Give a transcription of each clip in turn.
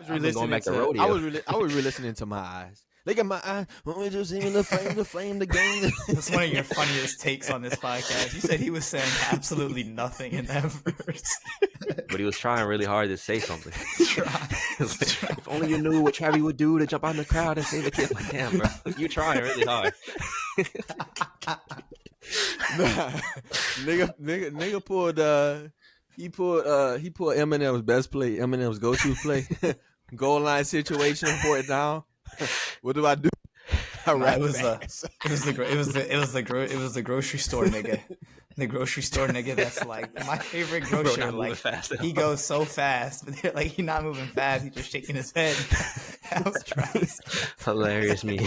I've been going back to rodeo. I was re-listening to My Eyes. Look at my eyes. We just even the flame, the game. That's one of your funniest takes on this podcast. You said he was saying absolutely nothing in that verse. But he was trying really hard to say something. If only you knew what Travis would do to jump out in the crowd and save a kid. Like, damn, bro, you trying really hard. Nigga pulled he pulled Eminem's best play, Eminem's go-to play, goal line situation, pour it down. What do I do? It was the grocery store nigga. The grocery store nigga that's like my favorite grocer. Like he goes so fast, but they're like he's not moving fast. He's just shaking his head. That was Travis. Hilarious me.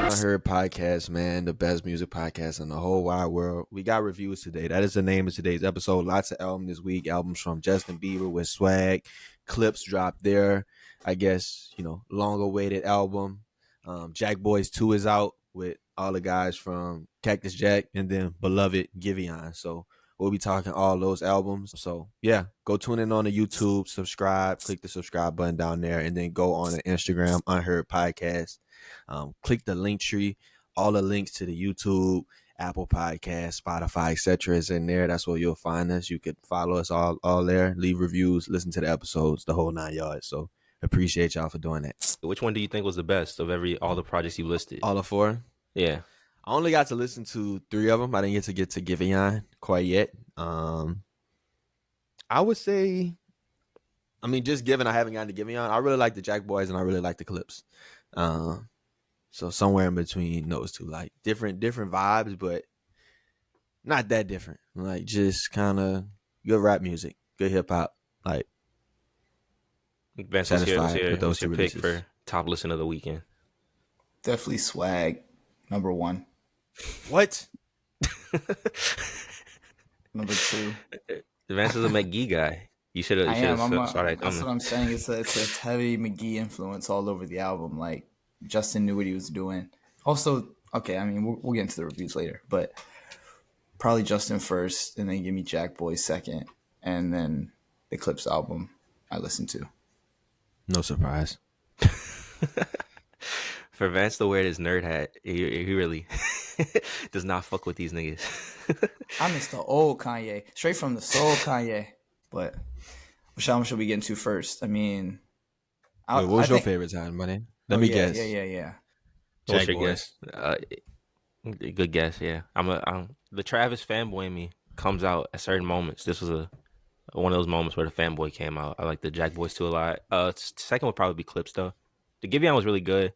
I Heard podcast, man, the best music podcast in the whole wide world. We got reviews today. That is the name of today's episode. Lots of albums this week. Albums from Justin Bieber with Swag. Clipse dropped there. I guess, long-awaited album. JACKBOYS 2 is out with all the guys from Cactus Jack and then beloved GIVÄON. So we'll be talking all those albums. So yeah, go tune in on the YouTube, subscribe, click the subscribe button down there, and then go on the Instagram, Unheard Podcast. Click the link tree. All the links to the YouTube, Apple Podcast, Spotify, etc. is in there. That's where you'll find us. You could follow us all there, leave reviews, listen to the episodes, the whole 9 yards. So appreciate y'all for doing that. Which one do you think was the best of all the projects you listed? All the 4? Yeah. I only got to listen to 3 of them. I didn't get to GIVÄON quite yet. I would say, just given I haven't gotten to GIVÄON, I really like the JACKBOYS and I really like the Clipse. So somewhere in between those two, like different vibes, but not that different. Like just kind of good rap music, good hip hop. Like Vance, what's your pick for top listen of the weekend? Definitely Swag, number 1. What? Number 2. Vance is a McGee guy. You should have. That's what I'm saying. It's a heavy McGee influence all over the album. Like Justin knew what he was doing. Also, okay, we'll get into the reviews later, but probably Justin first, and then give me JACKBOYS second, and then the Clipse album I listened to. No surprise. For Vance to wear his nerd hat, he really does not fuck with these niggas. I miss the old Kanye, straight from the soul Kanye. But which album should we get into first? What was your favorite time, buddy? Let me guess. Yeah. What's your guess? Good guess. Yeah, the Travis fanboy in me comes out at certain moments. This was one of those moments where the fanboy came out. I like the JACKBOYS 2 a lot. Second would probably be Clipse though. The GIVÄON was really good.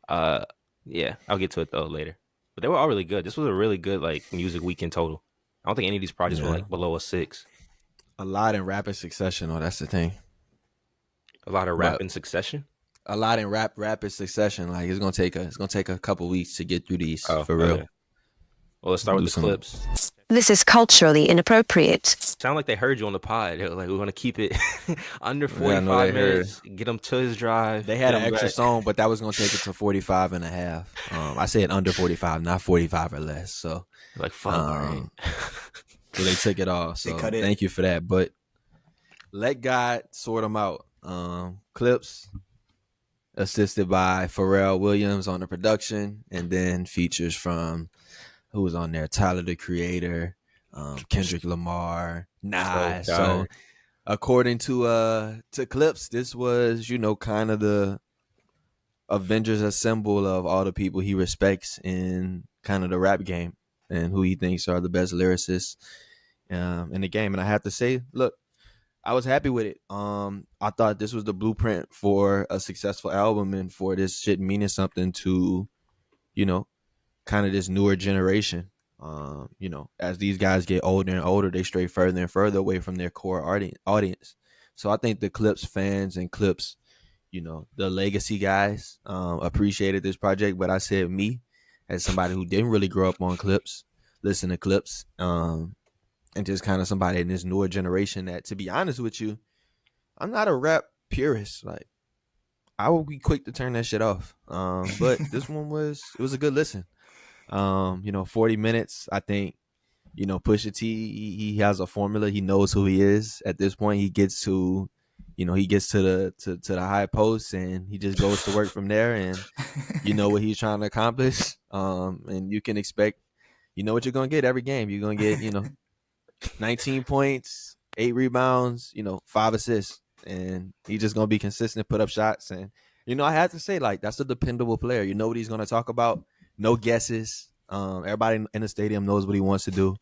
Yeah, I'll get to it though later. But they were all really good. This was a really good music weekend total. I don't think any of these projects were below a 6. A lot in rapid succession. Oh, that's the thing. A lot of rap in succession. A lot in rapid succession. Like it's gonna take a couple weeks to get through these for real. Okay. Well, let's start with the Clipse. This is culturally inappropriate. Sound like they heard you on the pod. They were like, we're gonna keep it under 45 minutes. Get him to his drive. They had an extra song, but that was gonna take it to 45 and a half. I said under 45, not 45 or less. So fuck. All right. So they took it off. So thank you for that. But let God sort them out. Clipse assisted by Pharrell Williams on the production, and then features from who was on there? Tyler the Creator, Kendrick Lamar, Nas. So according to Clipse, this was kind of the Avengers assemble of all the people he respects in kind of the rap game and who he thinks are the best lyricists in the game. And I have to say, look, I was happy with it. I thought this was the blueprint for a successful album and for this shit meaning something to, kind of this newer generation. As these guys get older and older, they stray further and further away from their core audience. So I think the Clipse fans and Clipse, the legacy guys, appreciated this project. But I said me, as somebody who didn't really grow up on Clipse, listen to Clipse, and just kind of somebody in this newer generation that, to be honest with you, I'm not a rap purist. Like, I will be quick to turn that shit off. But this one was a good listen. 40 minutes, I think, Pusha T, he has a formula. He knows who he is at this point. He gets to, he gets to the high post, and he just goes to work from there. And you know what he's trying to accomplish. And you can expect, what you're gonna get every game. You're gonna get, 19 points, 8 rebounds, 5 assists, and he's just gonna be consistent, put up shots. And I had to say, like, that's a dependable player. You know what he's gonna talk about. No guesses. Everybody in the stadium knows what he wants to do,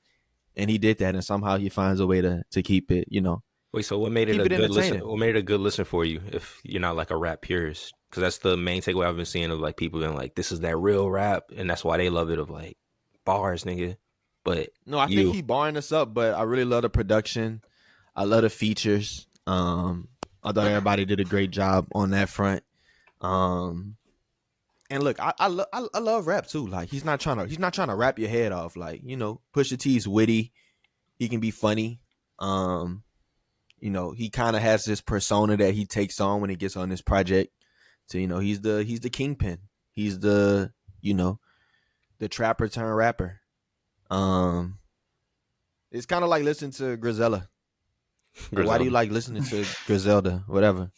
and he did that. And somehow he finds a way to keep it. Wait, so what made it a good listen? What made it a good listen for you if you're not like a rap purist? Because that's the main takeaway I've been seeing of like people being like, this is that real rap, and that's why they love it. Of like bars, nigga. But no, I think he barring us up, but I really love the production. I love the features. I thought everybody did a great job on that front. And look, I love rap too. Like he's not trying to rap your head off. Like, Pusha T's witty. He can be funny. He kind of has this persona that he takes on when he gets on this project. So, he's the kingpin. He's the trapper turned rapper. It's kind of like listening to Griselda. Why do you like listening to Griselda? Whatever.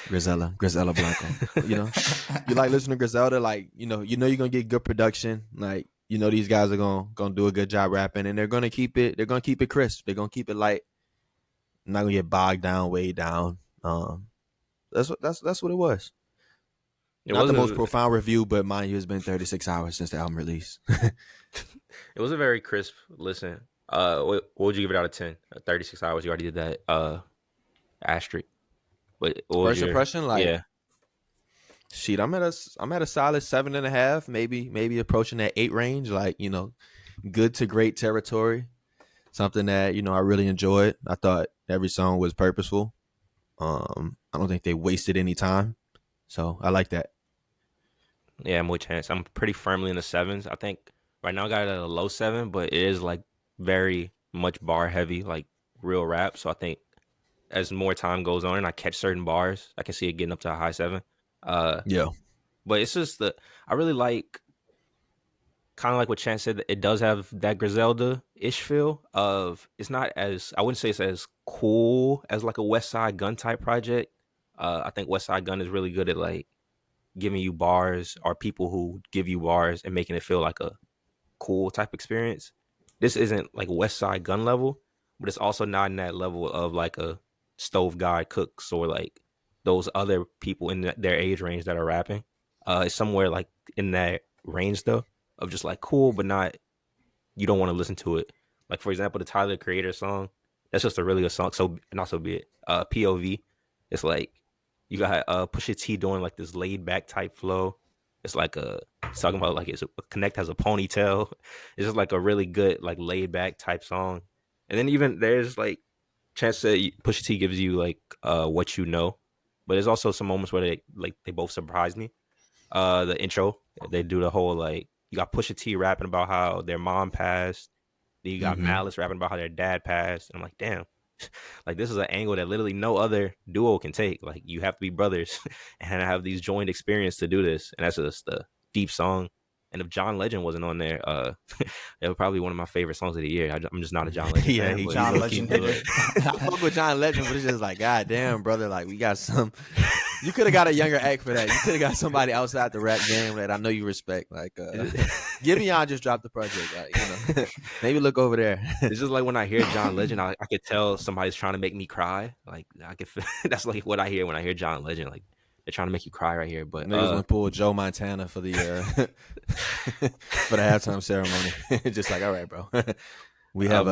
Griselda Blanco. You like listening to Griselda, like, you're gonna get good production. Like, these guys are gonna do a good job rapping, and they're gonna keep it crisp. They're gonna keep it light. Not gonna get bogged down, way down. That's what it was. Not the most profound review, but mind you, it's been 36 hours since the album release. It was a very crisp listen. What would you give it out of 10? 36 hours. You already did that. Asterisk. But first impression, like, yeah. Shit, I'm at a solid 7.5, maybe approaching that 8 range. Like, good to great territory. Something that I really enjoyed. I thought every song was purposeful. I don't think they wasted any time, so I like that. Yeah, more chance. I'm pretty firmly in the 7s. I think right now I got it at a low 7, but it is like very much bar heavy, like real rap. So I think as more time goes on and I catch certain bars, I can see it getting up to a high 7. Yeah. But it's just I really like, kind of like what Chance said, it does have that Griselda-ish feel of, it's not as, I wouldn't say it's as cool as like a West Side Gun type project. I think West Side Gun is really good at like giving you bars, or people who give you bars and making it feel like a cool type experience. This isn't like West Side Gun level, but it's also not in that level of like a Stove God Cooks or like those other people in their age range that are rapping. It's somewhere like in that range though, of just like cool, but not, you don't want to listen to it. Like, for example, the Tyler the Creator song, that's just a really good song. So, not so be it. POV, it's like you got Pusha T doing like this laid back type flow. It's like it's talking about like Connect has a ponytail. It's just like a really good like laid back type song. And then even there's like Chance that Pusha T gives you like what you know, but there's also some moments where they both surprise me. The intro, they do the whole like, you got Pusha T rapping about how their mom passed. Then you got Malice rapping about how their dad passed. And I'm like, damn, like this is an angle that literally no other duo can take. Like, you have to be brothers and have these joint experience to do this. And that's just a deep song. And if John Legend wasn't on there, it was probably one of my favorite songs of the year. I'm just not a John Legend fan. Yeah, John Legend. I fuck with John Legend, but it's just like, God damn, brother, like we got some. You could have got a younger act for that. You could have got somebody outside the rap game that I know you respect. Like, GIVÄON just dropped the project. Like, maybe look over there. It's just like when I hear John Legend, I could tell somebody's trying to make me cry. Like, I could. That's like what I hear when I hear John Legend. Like, they're trying to make you cry right here. But niggas gonna pull Joe Montana for the for the halftime ceremony. Just like, all right, bro. We have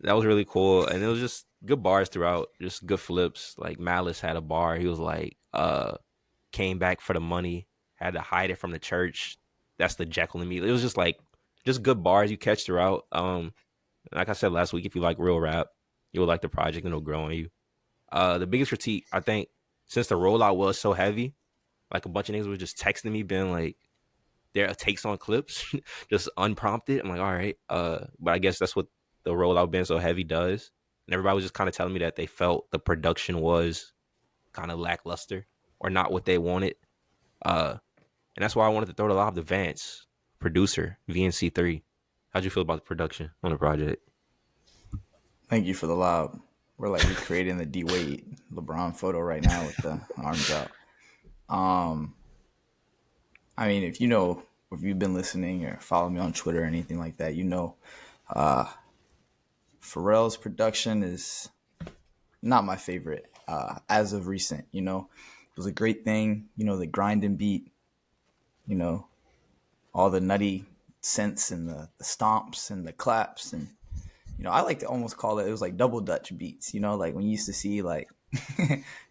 that was really cool, and it was just good bars throughout, just good flips. Like Malice had a bar, he was like, came back for the money, had to hide it from the church. That's the Jekyll and me. It was just like, just good bars you catch throughout. Like I said last week, if you like real rap, you'll like the project and it'll grow on you. The biggest critique, I think, since the rollout was so heavy, like a bunch of niggas were just texting me being like, their takes on Clipse, just unprompted. I'm like, all right. But I guess that's what the rollout being so heavy does. And everybody was just kind of telling me that they felt the production was kind of lackluster or not what they wanted. And that's why I wanted to throw the lob to Vance, producer, VNC3. How'd you feel about the production on the project? Thank you for the loud. We're like recreating the D Wade LeBron photo right now with the arms out. I mean, if you've been listening or follow me on Twitter or anything like that, Pharrell's production is not my favorite as of recent. It was a great thing. The grinding beat, all the nutty synths and the stomps and the claps. And, I like to almost call it was like double Dutch beats, like when you used to see like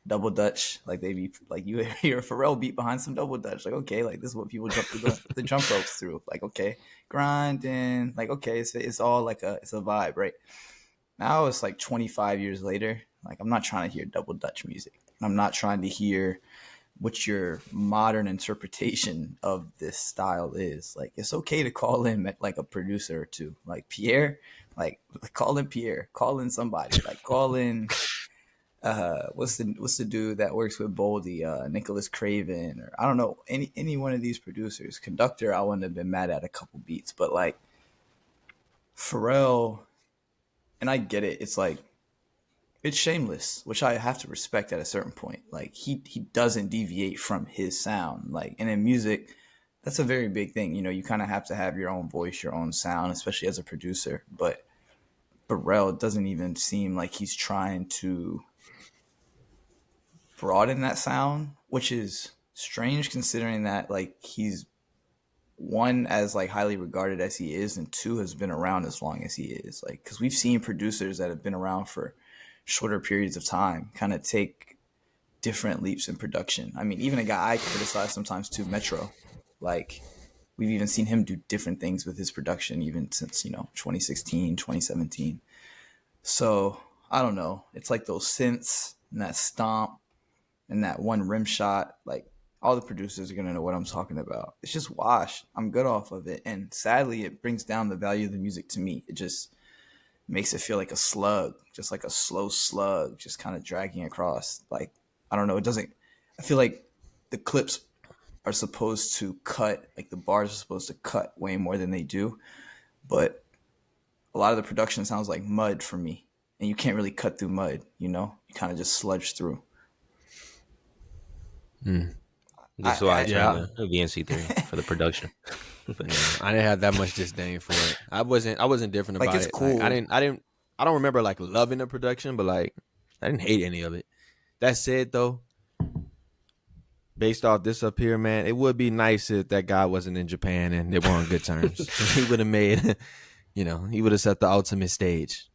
double Dutch, like they be like you hear a Pharrell beat behind some double Dutch. Like, okay, like this is what people jump the jump ropes through. Like, okay, grinding. Like, okay, it's all like it's a vibe, right? Now it's like 25 years later. Like, I'm not trying to hear double Dutch music. I'm not trying to hear what your modern interpretation of this style is. Like, it's okay to call in like a producer or two, like Pierre, like call in Pierre, call in somebody, like call in what's the dude that works with Boldy, Nicholas Craven, or I don't know, any one of these producers. Conductor, I wouldn't have been mad at a couple beats, but like Pharrell, and I get it, it's like it's shameless, which I have to respect at a certain point. Like he doesn't deviate from his sound. Like, and in music, that's a very big thing. You kind of have to have your own voice, your own sound, especially as a producer. But Pharrell doesn't even seem like he's trying to broaden that sound, which is strange considering that like he's one, as like highly regarded as he is, and two, has been around as long as he is. Like, because we've seen producers that have been around for shorter periods of time kind of take different leaps in production. I mean, even a guy I criticize sometimes too, Metro, like we've even seen him do different things with his production even since 2016, 2017. So I don't know, it's like those synths and that stomp and that one rim shot, like all the producers are going to know what I'm talking about. It's just wash. I'm good off of it. And sadly, it brings down the value of the music to me. It just makes it feel like a slug, just like a slow slug, just kind of dragging across. Like, I don't know. It doesn't, I feel like the clips are supposed to cut, like the bars are supposed to cut way more than they do. But a lot of the production sounds like mud for me. And you can't really cut through mud, you kind of just sludge through. This is why I turned the VNC3 for the production. I didn't have that much disdain for it. I wasn't different about it. It's cool. Like, I don't remember like loving the production, but like I didn't hate any of it. That said though, based off this up here, man, it would be nice if that guy wasn't in Japan and they were on good terms. He would have made, he would have set the ultimate stage.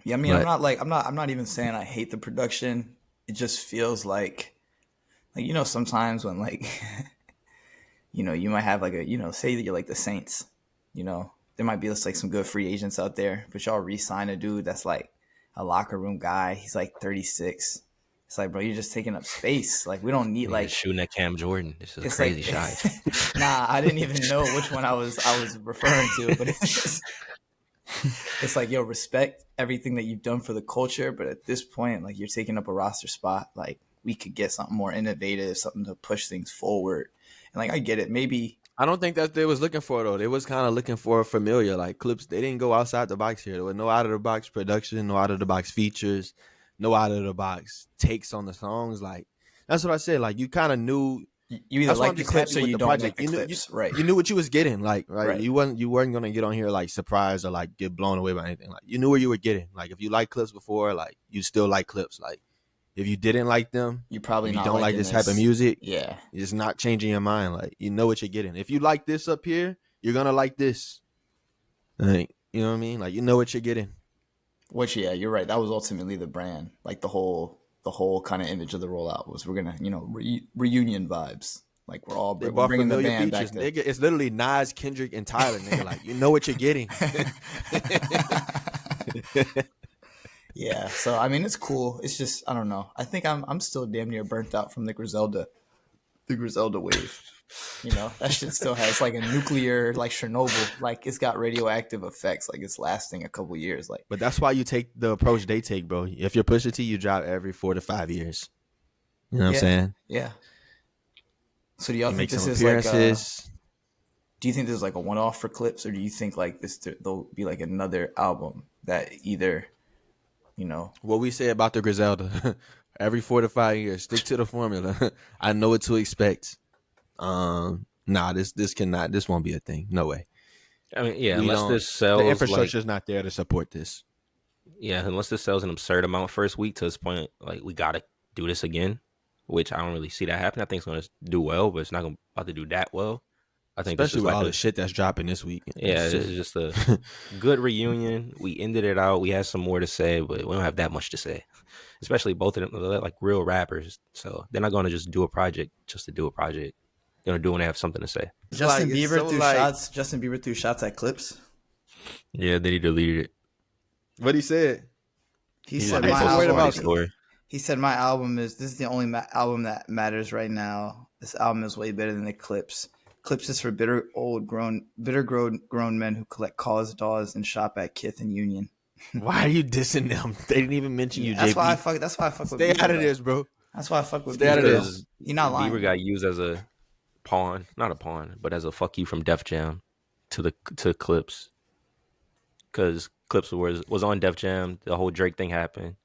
Yeah, I mean, I'm not even saying I hate the production. It just feels like sometimes when like, you might have like say that you're like the Saints, there might be just like some good free agents out there, but y'all re-sign a dude that's like a locker room guy. He's like 36. It's like, bro, you're just taking up space. Like, we don't need like shooting at Cam Jordan. This is a crazy shot. Nah, I didn't even know which one I was referring to, but it's like, yo, respect everything that you've done for the culture, but at this point, like, you're taking up a roster spot. Like, we could get something more innovative, something to push things forward. And like, I get it. Maybe I don't think that they was looking for though. They was kind of looking for a familiar like Clipse. They didn't go outside the box here. There was no out of the box production, no out of the box features, no out of the box takes on the songs. Like, that's what I said. Like, you kind of knew. You either like the Clipse or you don't like the Clipse, right? You knew what you was getting, like, right? You weren't gonna get on here like surprised or like get blown away by anything. Like, you knew where you were getting. Like, if you liked Clipse before, like, you still like Clipse. Like, if you didn't like them, you probably not don't like this type of music. Yeah, it's not changing your mind. Like, you know what you're getting. If you like this up here, you're gonna like this. Like, you know what I mean? Like, you know what you're getting. Which, yeah, you're right. That was ultimately the brand. Like, the whole kind of image of the rollout was we're gonna, reunion vibes. Like, we're bringing the band back. Nigga, it's literally Nas, Kendrick, and Tyler. Nigga, like, you know what you're getting. Yeah, so I mean, it's cool. It's just, I don't know. I think I'm still damn near burnt out from the Griselda wave. That shit still has like a nuclear, like Chernobyl, like it's got radioactive effects, like it's lasting a couple years. Like, but that's why you take the approach they take, bro. If you're Pusha T, you drop every 4 to 5 years. You know what I'm saying? Yeah. So do y'all think this is like do you think this is like a one-off for Clipse, or do you think like there'll be like another album that either, you know, what we say about the Griselda, every 4 to 5 years, stick to the formula. I know what to expect. Nah, this won't be a thing. No way. I mean, yeah, We unless don't. this sells The infrastructure is not there to support this. Yeah, unless this sells an absurd amount first week to this point, like we gotta do this again, which I don't really see that happen. I think it's gonna do well, but it's not about to do that well. I think this Especially is with like all the shit that's dropping this week. this is just a good reunion. We ended it out. We had some more to say, but we don't have that much to say. Especially both of them, they're like real rappers, so they're not gonna just do a project just to do a project. They're gonna do when they have something to say. Justin Bieber threw shots at Clipse. Yeah, then he deleted it. What he said? He said my album is the only album that matters right now. This album is way better than the Clipse. Clipse is for bitter grown men who collect cause dolls and shop at Kith and Union. Why are you dissing them? They didn't even mention you, That's JP. why I fuck with Stay Bieber, out of this, bro. That's why I fuck with Stay out of this. You're not lying. Bieber got used as a pawn, not a pawn, but as a fuck you from Def Jam to Clipse. Because Clipse was on Def Jam. The whole Drake thing happened.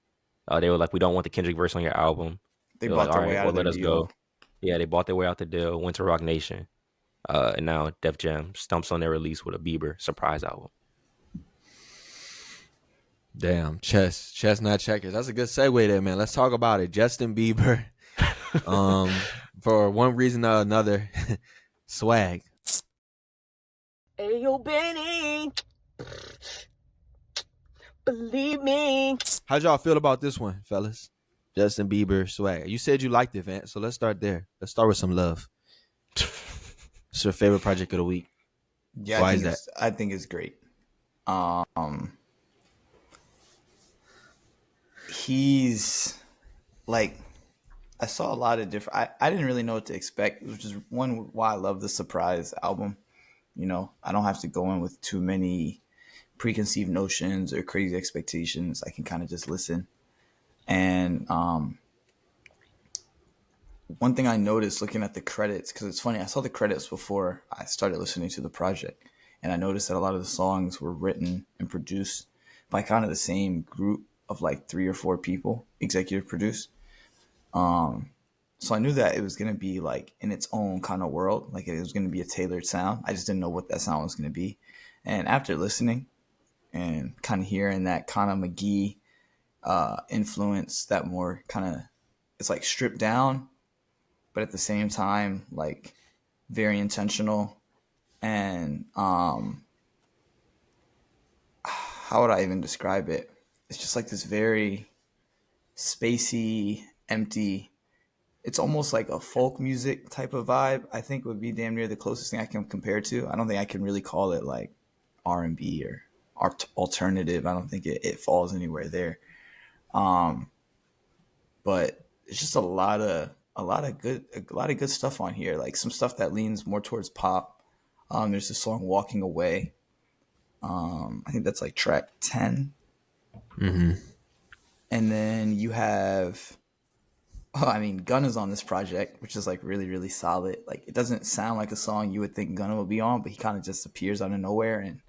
They were like, we don't want the Kendrick verse on your album. They bought their way out of let us deal. go. Yeah, they bought their way out the deal, went to Rock Nation. And now Def Jam stumps on their release with a Bieber surprise album. Damn, chess not checkers. That's a good segue there, man. Let's talk about it. Justin Bieber, for one reason or another, swag. Hey, yo, Benny. Believe me. How'd y'all feel about this one, fellas? Justin Bieber, swag. You said you liked it, Vance, so let's start there. Let's start with some love. It's your favorite project of the week. Yeah, why is that? I think it's great. He's like, I saw a lot of different. I didn't really know what to expect, which is one why I love the surprise album. You know, I don't have to go in with too many preconceived notions or crazy expectations. I can kind of just listen. And one thing I noticed looking at the credits, because it's funny, I saw the credits before I started listening to the project, and I noticed that a lot of the songs were written and produced by kind of the same group of like 3 or 4 people, executive produced. So I knew that it was going to be like in its own kind of world, like it was going to be a tailored sound. I just didn't know what that sound was going to be. And after listening and kind of hearing that kind of McGee influence, that more kind of, it's like stripped down, but at the same time, like very intentional. And how would I even describe it? It's just like this very spacey, empty. It's almost like a folk music type of vibe. I think would be damn near the closest thing I can compare to. I don't think I can really call it like R&B or alternative. I don't think it falls anywhere there. But it's just a lot of good stuff on here. Like some stuff that leans more towards pop. There's this song "Walking Away." I think that's like track 10. Mm-hmm. And then you have, Gunna is on this project, which is like really, really solid. Like it doesn't sound like a song you would think Gunna would be on, but he kind of just appears out of nowhere. And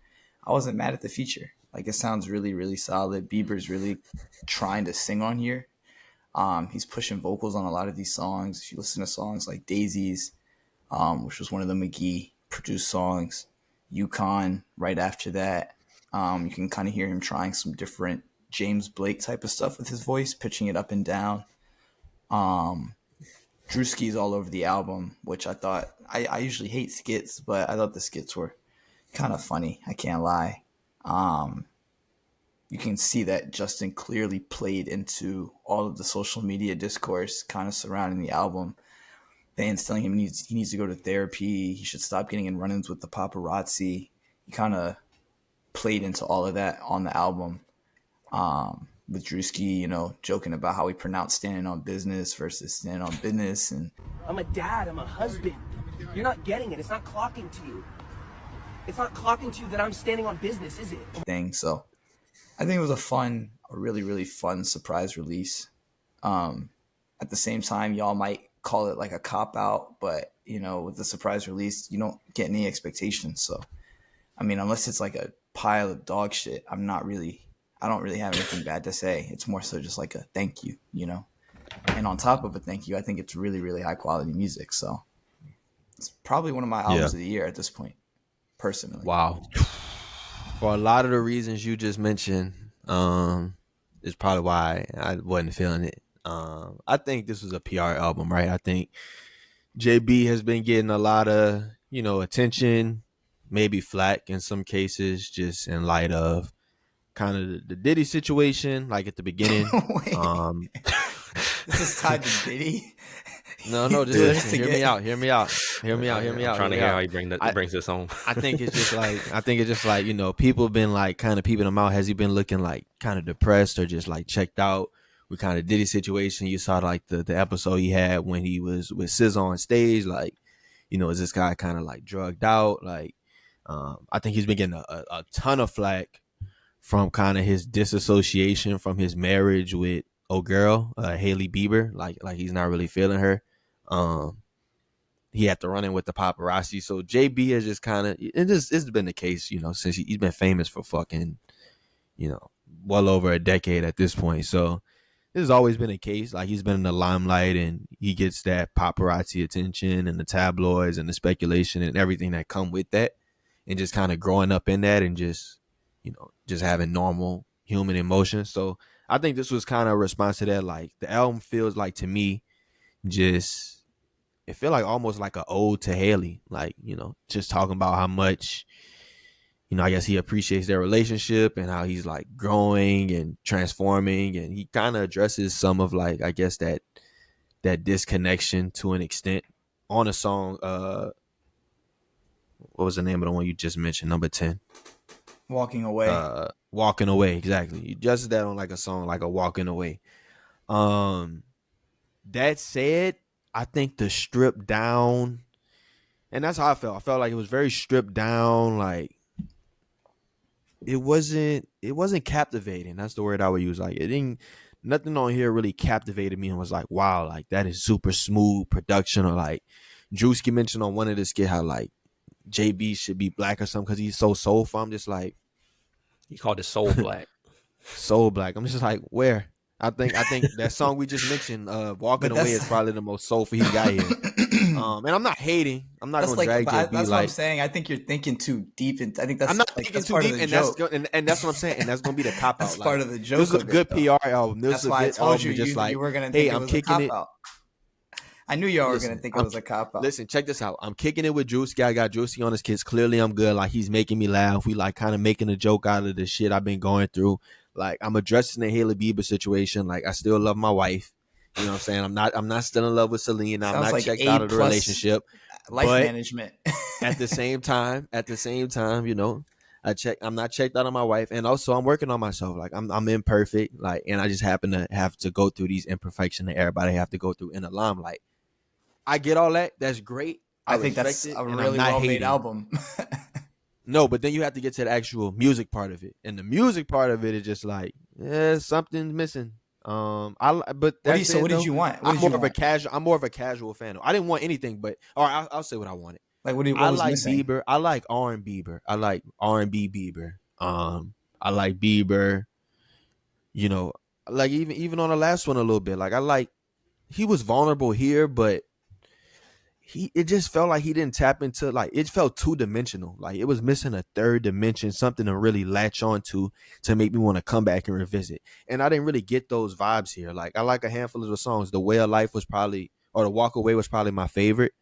I wasn't mad at the feature. Like it sounds really, really solid. Bieber's really trying to sing on here. He's pushing vocals on a lot of these songs. If you listen to songs like Daisies, which was one of the McGee produced songs, UConn right after that, you can kind of hear him trying some different James Blake type of stuff with his voice, pitching it up and down. Drewski's all over the album, which I thought, I usually hate skits, but I thought the skits were kind of funny. I can't lie. You can see that Justin clearly played into all of the social media discourse kind of surrounding the album. Fans telling him he needs to go to therapy. He should stop getting in run-ins with the paparazzi. He kind of played into all of that on the album. With Drewski, joking about how he pronounced standing on business versus standing on business. And I'm a dad. I'm a husband. You're not getting it. It's not clocking to you. It's not clocking to you that I'm standing on business, is it? So I think it was a really, really fun surprise release. At the same time, y'all might call it like a cop out, but with the surprise release, you don't get any expectations. So, I mean, unless it's like a pile of dog shit, I don't really have anything bad to say. It's more so just like a thank you, And on top of a thank you, I think it's really, really high quality music. So it's probably one of my albums of the year at this point, personally. Wow. For a lot of the reasons you just mentioned, is probably why I wasn't feeling it. I think this was a PR album, right? I think JB has been getting a lot of, attention, maybe flack in some cases, just in light of kind of the Diddy situation, like at the beginning. This is tied to Diddy. No, just listen. Hear me out. I'm trying to hear how he brings this home. I think it's just like, people have been like kind of peeping him out. Has he been looking like kind of depressed or just like checked out with kind of Diddy situation? You saw like the episode he had when he was with SZA on stage. Like, is this guy kind of like drugged out? Like, I think he's been getting a ton of flack from kind of his disassociation from his marriage with girl, Hailey Bieber. Like he's not really feeling her. He had to run in with the paparazzi. So JB is just kind of, it's been the case, since he's been famous for fucking, well over a decade at this point. So this has always been a case. Like, he's been in the limelight and he gets that paparazzi attention and the tabloids and the speculation and everything that come with that. And just kind of growing up in that and just, just having normal human emotions. So I think this was kind of a response to that. Like, the album feels like, to me, it feel like almost like an ode to Hailey. Like, just talking about how much, I guess he appreciates their relationship and how he's like growing and transforming. And he kind of addresses some of like, I guess that disconnection to an extent on a song. What was the name of the one you just mentioned? Number 10. Walking Away. Walking Away, exactly. You adjusted that on like a song like a Walking Away. That said, I think the stripped down, and that's how I felt. I felt like it was very stripped down. Like, it wasn't captivating. That's the word I would use. Like, nothing on here really captivated me and was like, wow, like that is super smooth production. Or like Drewski mentioned on one of the skit how like JB should be black or something because he's so soulful. I'm just like, he called it Soul Black. Soul Black. I'm just like, where? I think that song we just mentioned, Walking Away, is probably the most soulful he got here. And I'm not hating. I'm not going to drag JB. That's what I'm saying. I think you're thinking too deep. And I think that's, I'm not like, thinking too deep, and that's what I'm saying. And that's going to be the cop out. That's part of the joke. This is a good PR album. That's why I told you you were going to think it was a cop out. I knew y'all were going to think it was a cop out. Listen, check this out. I'm kicking it with Drewski. I got Drewski on his kids. Clearly, I'm good. Like, he's making me laugh. We like kind of making a joke out of the shit I've been going through. Like, I'm addressing the Hailey Bieber situation. Like, I still love my wife. You know what I'm saying? I'm not still in love with Celine. I'm not checked out of the relationship. Life management. at the same time, I'm not checked out on my wife, and also I'm working on myself. Like, I'm imperfect. Like, and I just happen to have to go through these imperfections that everybody have to go through in the limelight. I get all that. That's great. I think that's a really well-made album. No, but then you have to get to the actual music part of it, and the music part of it is just like, something's missing. What did you want? I'm more of a casual fan. I didn't want anything, but I'll say what I wanted. Like, what I was like missing? Bieber. I like R&B Bieber. I like R&B Bieber. I like Bieber. Like even on the last one a little bit. Like he was vulnerable here, but it just felt like he didn't tap into, like, it felt two-dimensional. Like, it was missing a third dimension, something to really latch on to make me want to come back and revisit. And I didn't really get those vibes here. Like, I like a handful of the songs. The Way of Life was probably, or The Walk Away was probably my favorite.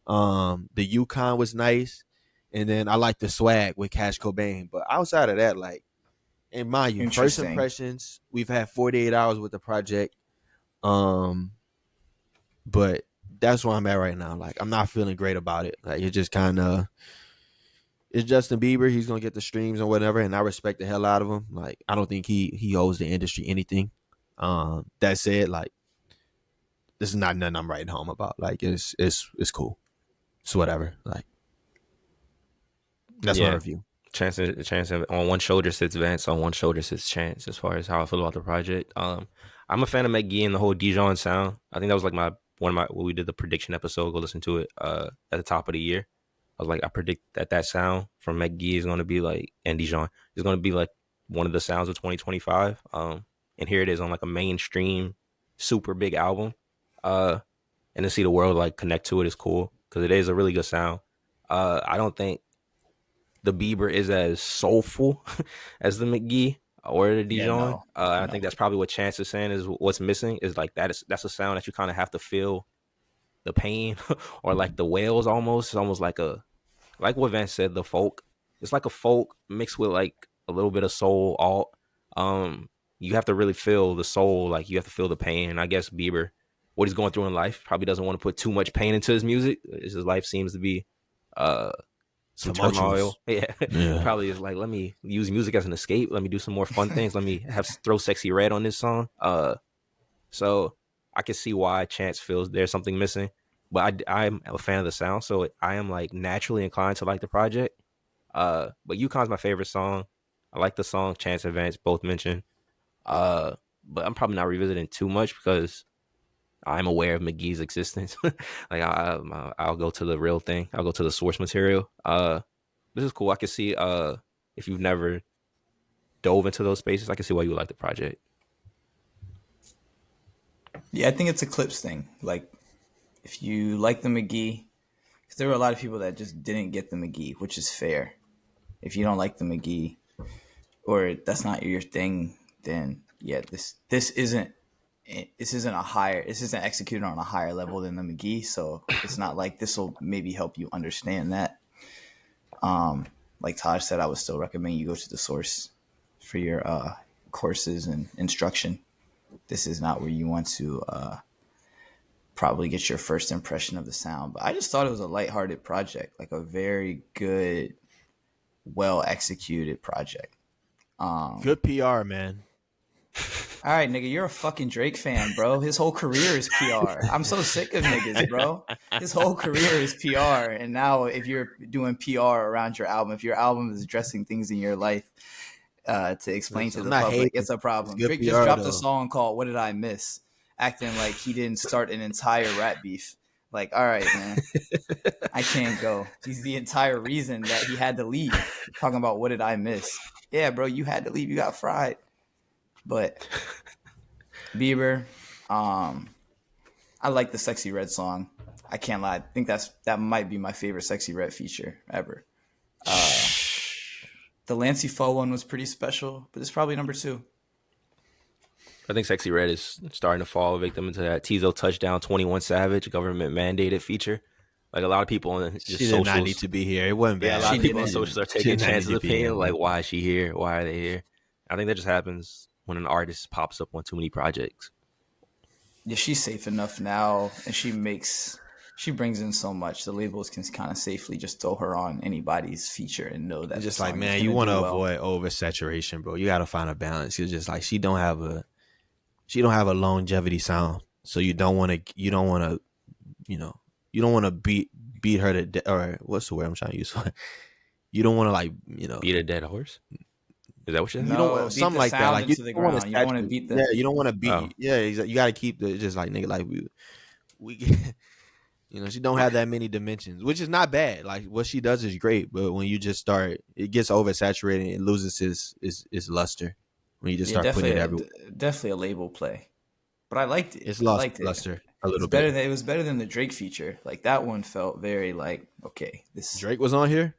The Yukon was nice. And then I like the Swag with Cash Cobain. But outside of that, like, and mind you, first impressions, we've had 48 hours with the project. But that's where I'm at right now. Like, I'm not feeling great about it. Like, it just kind of, it's Justin Bieber. He's gonna get the streams or whatever, and I respect the hell out of him. Like, I don't think he owes the industry anything. That said, like, this is not nothing I'm writing home about. Like, it's cool. It's whatever. Like, that's my review. Chance on one shoulder sits Vance, on one shoulder sits Chance, as far as how I feel about the project. I'm a fan of McGee and the whole Dijon sound. I think that was like my when we did the prediction episode, go listen to it. At the top of the year, I was like, I predict that sound from McGee is going to be like, and Dijon is going to be like one of the sounds of 2025. And here it is on like a mainstream, super big album. And to see the world like connect to it is cool because it is a really good sound. I don't think the Bieber is as soulful as the McGee or the Dijon. I think that's probably what Chance is saying is what's missing is like that's a sound that you kind of have to feel the pain or like the wails almost. It's almost like what Vance said, the folk. It's like a folk mixed with like a little bit of soul alt. You have to really feel the soul, like you have to feel the pain. And I guess Bieber, what he's going through in life, probably doesn't want to put too much pain into his music. His life seems to be some turmoil. Yeah. Probably is like, let me use music as an escape. Let me do some more fun things. Let me throw Sexy Red on this song. So I can see why Chance feels there's something missing. But I'm a fan of the sound, so I am like naturally inclined to like the project. But UConn's my favorite song. I like the song Chance and Vance both mentioned. But I'm probably not revisiting too much because I'm aware of McGee's existence. Like I'll go to the real thing. I'll go to the source material. This is cool. I can see if you've never dove into those spaces, I can see why you would like the project. Yeah, I think it's a Clipse thing. Like if you like the McGee, because there were a lot of people that just didn't get the McGee, which is fair. If you don't like the McGee or that's not your thing, then yeah, this isn't executed on a higher level than the McGee, so it's not like this will maybe help you understand that. Like Taj said, I would still recommend you go to the source for your courses and instruction. This is not where you want to probably get your first impression of the sound. But I just thought it was a lighthearted project, like a very good, well executed project. Good PR, man. All right, nigga, you're a fucking Drake fan, bro. His whole career is PR. I'm so sick of niggas, bro. His whole career is PR. And now if you're doing PR around your album, if your album is addressing things in your life to explain to the public, it's a problem. Drake just dropped a song called What Did I Miss? Acting like he didn't start an entire rap beef. Like, all right, man, I can't go. He's the entire reason that he had to leave. Talking about what did I miss? Yeah, bro, you had to leave. You got fried. But Bieber, I like the Sexy Red song. I can't lie. I think that might be my favorite Sexy Red feature ever. The Lancey Foe one was pretty special, but it's probably number 2. I think Sexy Red is starting to fall victim into that Tizo touchdown 21 Savage government mandated feature. Like a lot of people on just she did not need to be here. It wasn't bad. Yeah, a lot of people on socials are taking Chance's opinion. Like, why is she here? Why are they here? I think that just happens when an artist pops up on too many projects. Yeah, she's safe enough now, and she brings in so much. The labels can kind of safely just throw her on anybody's feature and know that. It's just like, man, you want to avoid oversaturation, bro. You got to find a balance. It's just like she don't have a longevity sound, so you don't want to beat her to death. Or what's the word I'm trying to use? You don't want to beat a dead horse. Is that what you're saying? You don't something like that. Like you don't want to beat the. Yeah, you don't want to beat. Oh. Yeah, you got to keep the just like nigga like we she don't have that many dimensions, which is not bad. Like what she does is great, but when you just start, it gets oversaturated. It loses its luster when you just start putting it everywhere. Definitely a label play, but I liked it. It's lost luster a little bit. It was better than the Drake feature. Like that one felt very like okay. This Drake was on here.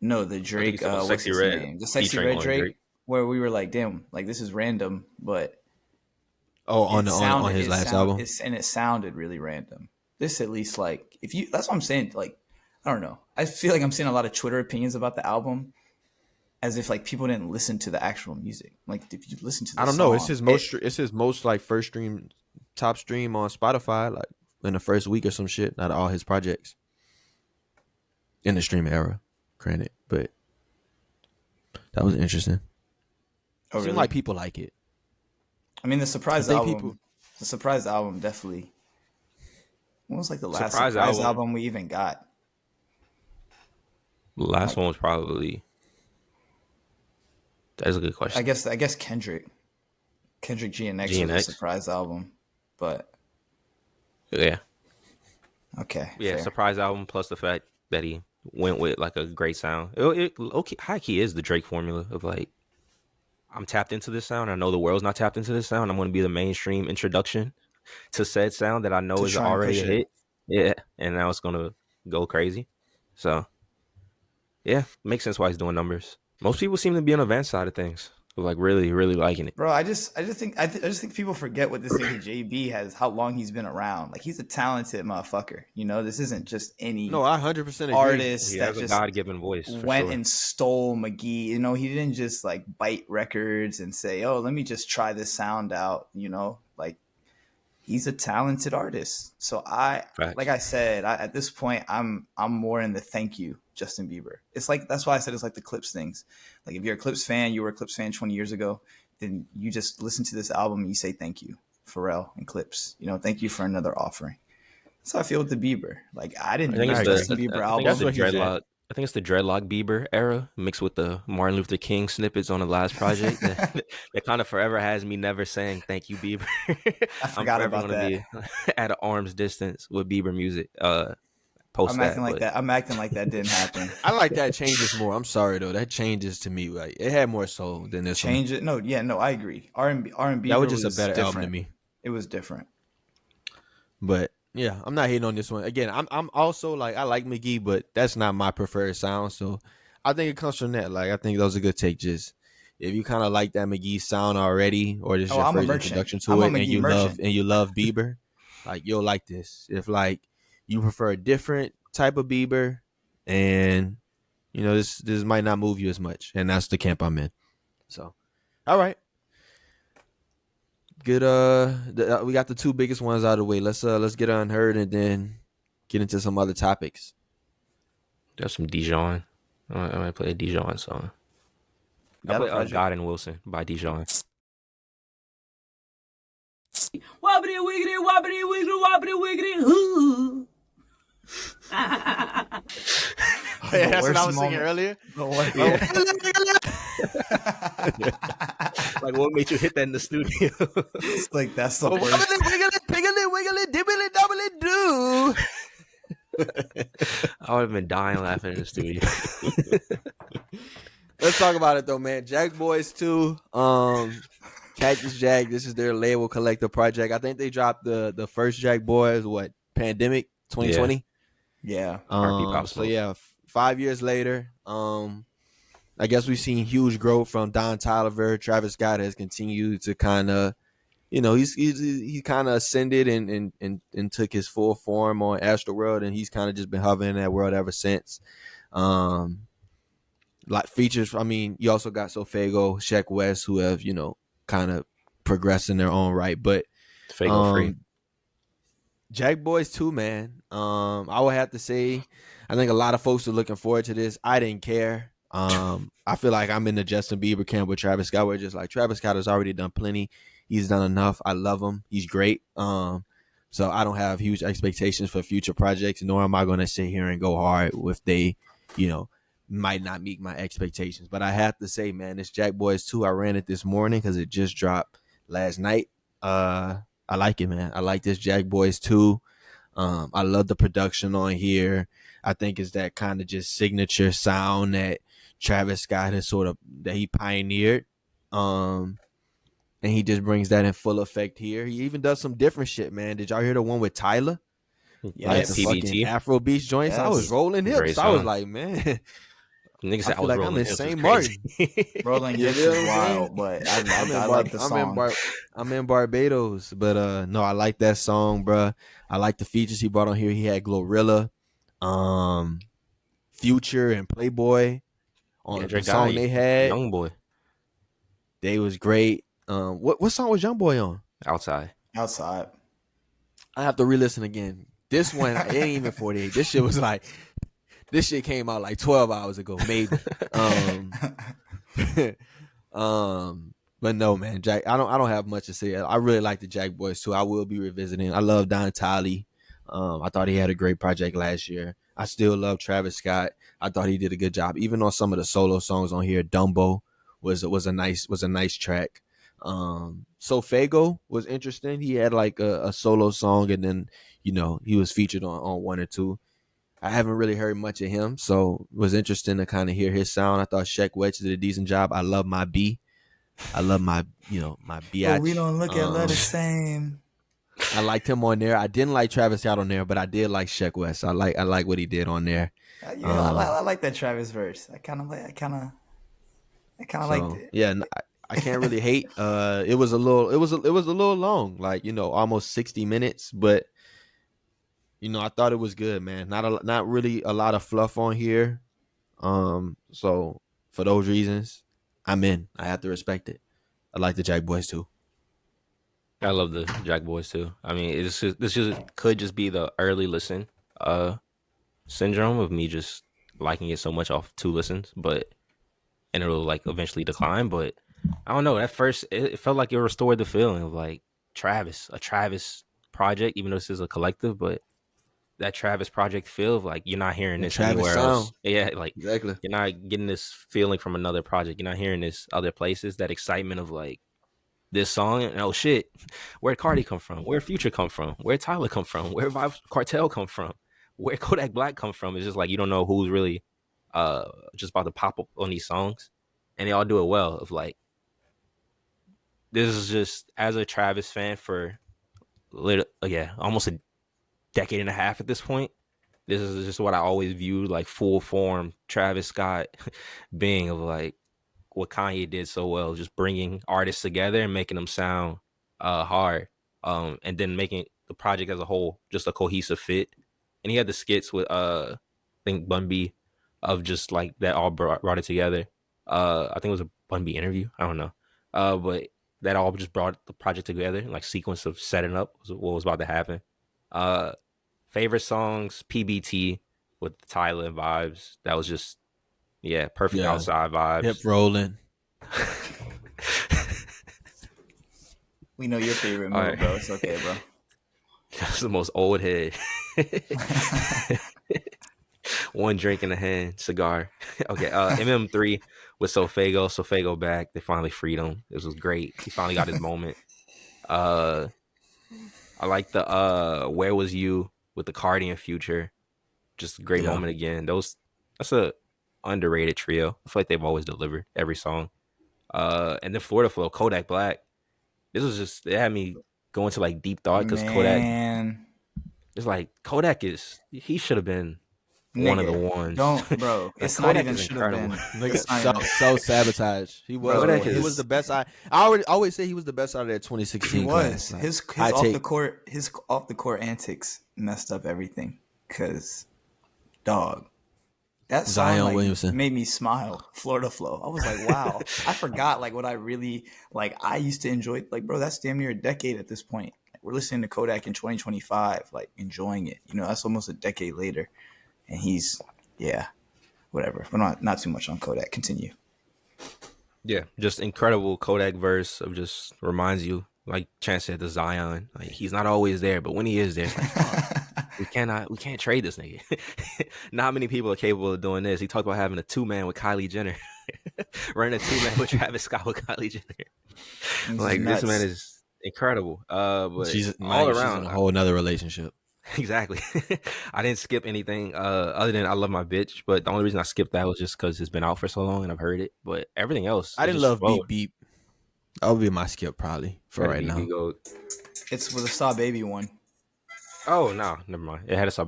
No, the Drake, what's his name? The Sexy Red Drake, where we were like, damn, like this is random, but on his last album, and it sounded really random. This at least like that's what I'm saying. Like I don't know, I feel like I'm seeing a lot of Twitter opinions about the album, as if like people didn't listen to the actual music. Like if you listen to, I don't know, it's his most like top stream on Spotify, like in the first week or some shit. Out of all his projects in the streaming era. Granted, but that was interesting. Oh, really? Seemed like people like it. I mean, the surprise album definitely. What was like the last surprise album we even got? The last one was probably. That's a good question. I guess Kendrick GNX was a surprise album, but Yeah. Okay. Yeah, fair. surprise album plus the fact that he went with like a great sound. Okay, high key is the Drake formula of like, I'm tapped into this sound. I know the world's not tapped into this sound. I'm going to be the mainstream introduction to said sound that I know To is try and already push a it. hit. Yeah, and now it's going to go crazy. So, yeah, makes sense why he's doing numbers. Most people seem to be on the advanced side of things, like really, really liking it. Bro, I just think people forget what this nigga JB has, how long he's been around. Like, he's a talented motherfucker. You know, this isn't just any No, I 100% agree. artist He that has a just God-given voice. went and stole McGee. You know, he didn't just like bite records and say, "Oh, let me just try this sound out." You know, like, he's a talented artist. So Facts. like I said, at this point, I'm more in the thank you, Justin Bieber. It's like, that's why I said it's like the Clipse things. Like, if you're a Clipse fan, you were a Clipse fan 20 years ago, then you just listen to this album and you say thank you, Pharrell and Clipse. You know, thank you for another offering. That's how I feel with the Bieber. Like, I didn't think know it's Justin Bieber album. I think it's the dreadlock Bieber era mixed with the Martin Luther King snippets on the last project. that kind of forever has me never saying thank you, Bieber. I forgot about that. Be at an arm's distance with Bieber music. I'm acting like that didn't happen. I like that changes more. I'm sorry though, that changes to me. Like, it had more soul than this. Change it. No, I agree. R&B. That was just a better album to me. It was different. But yeah, I'm not hating on this one. Again, I'm also like, I like McGee, but that's not my preferred sound. So I think it comes from that. Like, I think that was a good take. Just if you kind of like that McGee sound already, or just your first introduction to it, and you love Bieber, like, you'll like this. If like you prefer a different type of Bieber, and you know this might not move you as much, and that's the camp I'm in. So, all right. Good. We got the two biggest ones out of the way. Let's get unheard and then get into some other topics. There's some Dijon. I might play a Dijon song. I play God and Wilson by Dijon. Wobbity wiggity, wobbity wiggity, wobbity wiggity, hoo. Yeah, that's what I was singing earlier. Like, what made you hit that in the studio? It's like, that's the worst. Wiggly, dibbly, doubly, do. I would have been dying laughing in the studio. Let's talk about it though, man. JACKBOYS 2, Cactus Jack. This is their label collective project. I think they dropped the first JACKBOYS, pandemic 2020. Yeah. So yeah, 5 years later, I guess we've seen huge growth from Don Toliver. Travis Scott has continued to kind of, you know, he kind of ascended and took his full form on Astroworld, and he's kind of just been hovering in that world ever since. Like features, I mean, you also got Sofego, Sheck West, who have, you know, kind of progressed in their own right. But Fago free. JACKBOYS 2, man. I would have to say, I think a lot of folks are looking forward to this. I didn't care. I feel like I'm in the Justin Bieber camp with Travis Scott, where just like Travis Scott has already done plenty. He's done enough. I love him. He's great. So I don't have huge expectations for future projects, nor am I going to sit here and go hard if they, you know, might not meet my expectations. But I have to say, man, this JACKBOYS 2, I ran it this morning because it just dropped last night. I like it, man. I like this JACKBOYS 2. I love the production on here. I think it's that kind of just signature sound that Travis Scott has that he pioneered. And he just brings that in full effect here. He even does some different shit, man. Did y'all hear the one with Tyler? Yeah, like the fucking Afro Beach joints. Yes. I was rolling hips. I was like, man. Niggas said I feel like I'm in St. Martin. Rolling hips is wild, but I like the song. I'm in Barbados, but no, I like that song, bro. I like the features he brought on here. He had Glorilla, Future, and Playboy on the song they had. Young Boy. They was great. What song was Young Boy on? Outside. I have to re-listen again. This one, it ain't even 48. This shit was like, this shit came out like 12 hours ago, maybe. But no, man, Jack. I don't have much to say. I really like the JACKBOYS too. I will be revisiting. I love Don Tolly. I thought he had a great project last year. I still love Travis Scott. I thought he did a good job, even on some of the solo songs on here. Dumbo was a nice track. Sofego was interesting. He had like a solo song, and then he was featured on one or two. I haven't really heard much of him, so it was interesting to kind of hear his sound. I thought JACKBOYS did a decent job. I love my B. I love my biatch. But we don't look at love the same. I liked him on there. I didn't like Travis Scott on there, but I did like JACKBOYS. I like what he did on there. I like that Travis verse. I kind of liked it. Yeah, I can't really hate. It was a little long, like almost 60 minutes, but I thought it was good, man. Not really a lot of fluff on here. So for those reasons, I'm in. I have to respect it. I like the JACKBOYS too. I love the JACKBOYS too. I mean, this could just be the early listen syndrome of me just liking it so much off 2 listens, and it'll like eventually decline. But I don't know. At first, it felt like it restored the feeling of like a Travis project, even though this is a collective, but that Travis project feel of like you're not hearing this anywhere else. Yeah, like exactly. You're not getting this feeling from another project. You're not hearing this other places. That excitement of like this song and oh shit, where'd Cardi come from? Where'd Future come from? Where'd Tyler come from? Where'd Vybz Cartel come from? Where Kodak Black come from? It's just like you don't know who's really just about to pop up on these songs, and they all do it well. Of like, this is just as a Travis fan for almost a decade and a half at this point. This is just what I always viewed like full form Travis Scott being of like what Kanye did so well, just bringing artists together and making them sound hard, and then making the project as a whole just a cohesive fit. And he had the skits with I think Bun B of just like that all brought it together. I think it was a Bun B interview. I don't know, but that all just brought the project together. Like sequence of setting up what was about to happen. Favorite songs, PBT with Tyler and Vibes. That was just perfect outside vibes. Hip rolling. We know your favorite move, right, bro. It's okay, bro. That's the most old head. One drink in the hand, cigar. Okay, MM3 with Sofago back. They finally freed him. This was great. He finally got his moment. I like the Where Was You with the Cardi and Future. Just a great moment again. That's a underrated trio. I feel like they've always delivered every song. And then Florida Flow, Kodak Black. This was just, it had me going to like deep thought because Kodak. It's like Kodak he should have been one of the ones. Bro. It's not even should have been. So sabotage. He was. He was the best. I always say he was the best out of that 2016. He was. Class. His off the court antics messed up everything. Cause, dog, that song made me smile. Florida Flow. I was like, wow. I forgot like what I really like. I used to enjoy. Like, bro, that's damn near a decade at this point. We're listening to Kodak in 2025, like enjoying it. That's almost a decade later. And he's, whatever. We're not too much on Kodak. Continue. Yeah, just incredible Kodak verse of just reminds you, like Chance said, the Zion. Like he's not always there, but when he is there, it's like, we can't trade this nigga. Not many people are capable of doing this. He talked about having a 2-man with Kylie Jenner, running a 2-man with Travis Scott with Kylie Jenner. Like this man is incredible. But she's all around in a whole another relationship. Exactly. I didn't skip anything other than I Love My Bitch, but the only reason I skipped that was just because it's been out for so long and I've heard it. But everything else, I didn't love Beep Beep. That would be my skip probably for right now. It's with a Saw Baby one. Oh no, never mind. It had Saw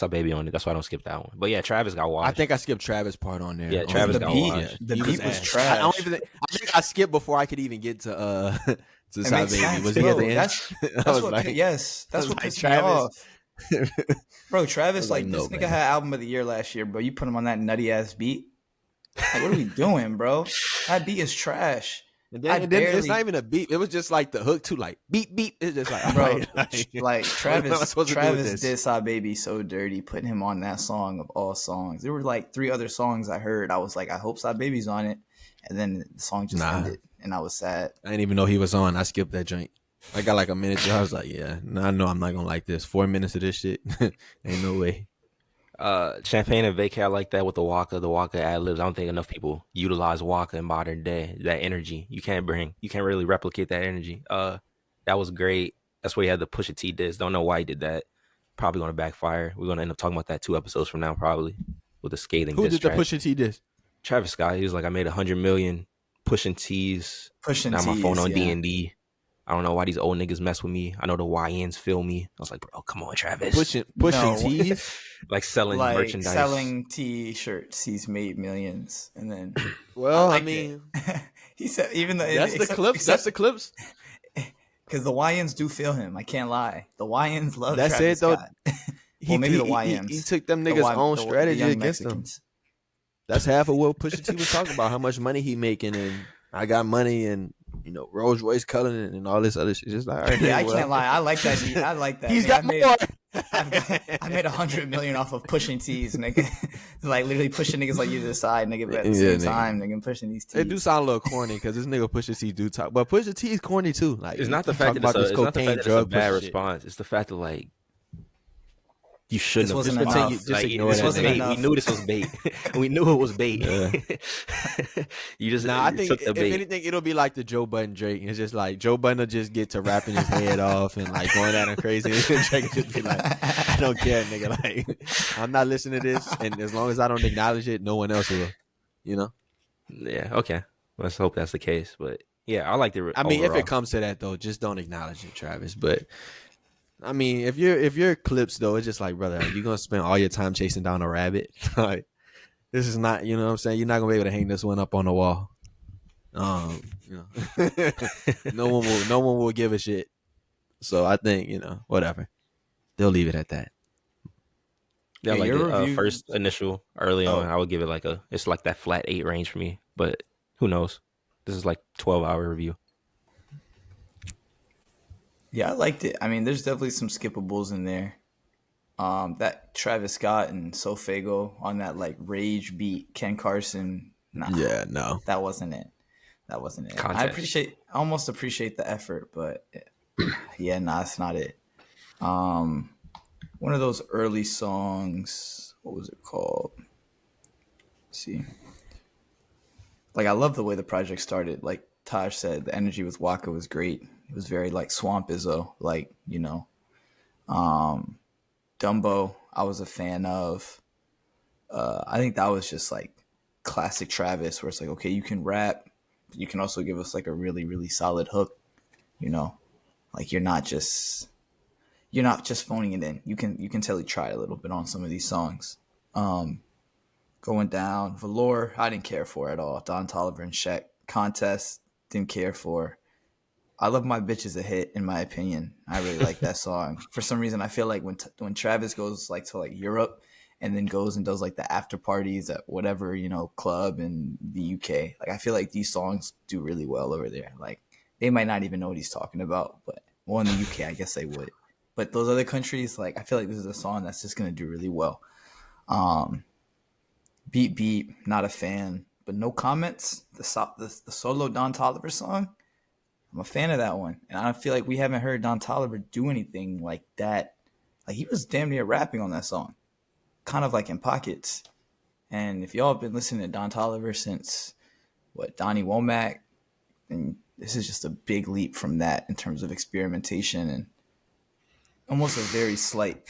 Baby on it. That's why I don't skip that one. But yeah, Travis got washed. I think I skipped Travis part on there. Yeah, Travis got washed. The beat was trash. I think I skipped before I could even get to Saw Baby. Was he at the end? That's what pissed me off. Bro, Travis, like this nigga had album of the year last year, bro. You put him on that nutty ass beat. Like, what are we doing, bro? That beat is trash. And then it's not even a beat. It was just like the hook too, like beep beep. It's just like, bro, like Travis did Saw Baby so dirty, putting him on that song of all songs. There were like 3 other songs I heard. I was like, I hope Saw Baby's on it, and then the song just ended, and I was sad. I didn't even know he was on. I skipped that joint. I got like a minute to. I was like, I know I'm not gonna like this. 4 minutes of this shit, ain't no way. Champagne and Vacay, I like that with the Waka ad libs. I don't think enough people utilize Waka in modern day. That energy you can't really replicate that energy. That was great. That's where he had the Pusha T diss. Don't know why he did that. probably going to backfire. We're going to end up talking about that 2 episodes from now, probably, with a scathing Who diss did the track. Pusha T diss? Travis Scott. He was like, I made 100 million pushing T's. Now my phone on D&D. I don't know why these old niggas mess with me. I know the YNs feel me. I was like, bro, come on, Travis. Pushing T's? Like selling merchandise. Selling T-shirts. He's made millions. And then... Well, I mean... He said, even though... That's the Clipse. Because the YNs do feel him. I can't lie. The YNs love That's Travis it, though. Scott. Well, maybe the YNs. He took them niggas' own strategy against them. That's half of what Pusha T was talking about, how much money he making, and I got money, and you know, Rolls Royce coloring and all this other shit. Just like, all right, I can't lie. I like that. I like that. He's got more. I made 100 million off of pushing T's, nigga. Like literally pushing niggas like you to the side, nigga. But at the same time, nigga, pushing these T's. It do sound a little corny because this nigga Pusha T do talk, but Pusha T is corny too. Like, it's not the fact that it's a bad response. It's the fact that like you shouldn't have just enough. Just like, ignore this wasn't enough. We knew this was bait. We knew it was bait. Yeah. You just I think took the bait. If anything, it'll be like the Joe Budden Drake. It's just like Joe Budden will just get to rapping his head off and like going at him crazy. And Drake just be like, I don't care, nigga. Like, I'm not listening to this, and as long as I don't acknowledge it, no one else will. You know? Yeah. Okay. Let's hope that's the case. But yeah, I like the. I mean, overall. if it comes to that though, just don't acknowledge it, Travis. But I mean, if you're Clipse though, it's just like, brother, you're gonna spend all your time chasing down a rabbit. Like, this is not, you know what I'm saying? You're not gonna be able to hang this one up on the wall. You know, no one will give a shit. So I think, you know, whatever. They'll leave it at that. Yeah, like the first initial early on, I would give it it's like that flat 8 range for me. But who knows? This is like 12-hour review. Yeah, I liked it. I mean, there's definitely some skippables in there. That Travis Scott and Sofago on that like rage beat, Ken Carson. Nah, yeah, no, that wasn't it. That wasn't it. Context. I almost appreciate the effort, but yeah, nah, that's not it. One of those early songs. What was it called? Let's see. Like, I love the way the project started. Like Taj said, the energy with Waka was great. It was very like Swamp Izzo, like, you know. Dumbo, I was a fan of. I think that was just like classic Travis, where it's like, okay, you can rap, but you can also give us like a really, really solid hook, you know. Like you're not just phoning it in. You can tell he tried a little bit on some of these songs. Going down, Velour, I didn't care for at all. Don Toliver and Shaq, Contest, didn't care for. I Love My Bitch is a hit, in my opinion. I really like that song. For some reason, I feel like when Travis goes like to like Europe and then goes and does like the after parties at whatever, you know, club in the UK, like I feel like these songs do really well over there. Like they might not even know what he's talking about, but well, in the UK, I guess they would. But those other countries, like I feel like this is a song that's just gonna do really well. Beep Beep, not a fan, but No Comments, the solo Don Toliver song. I'm a fan of that one. And I feel like we haven't heard Don Toliver do anything like that. Like he was damn near rapping on that song, kind of like in pockets. And if y'all have been listening to Don Toliver since Donnie Womack, then this is just a big leap from that in terms of experimentation and almost a very slight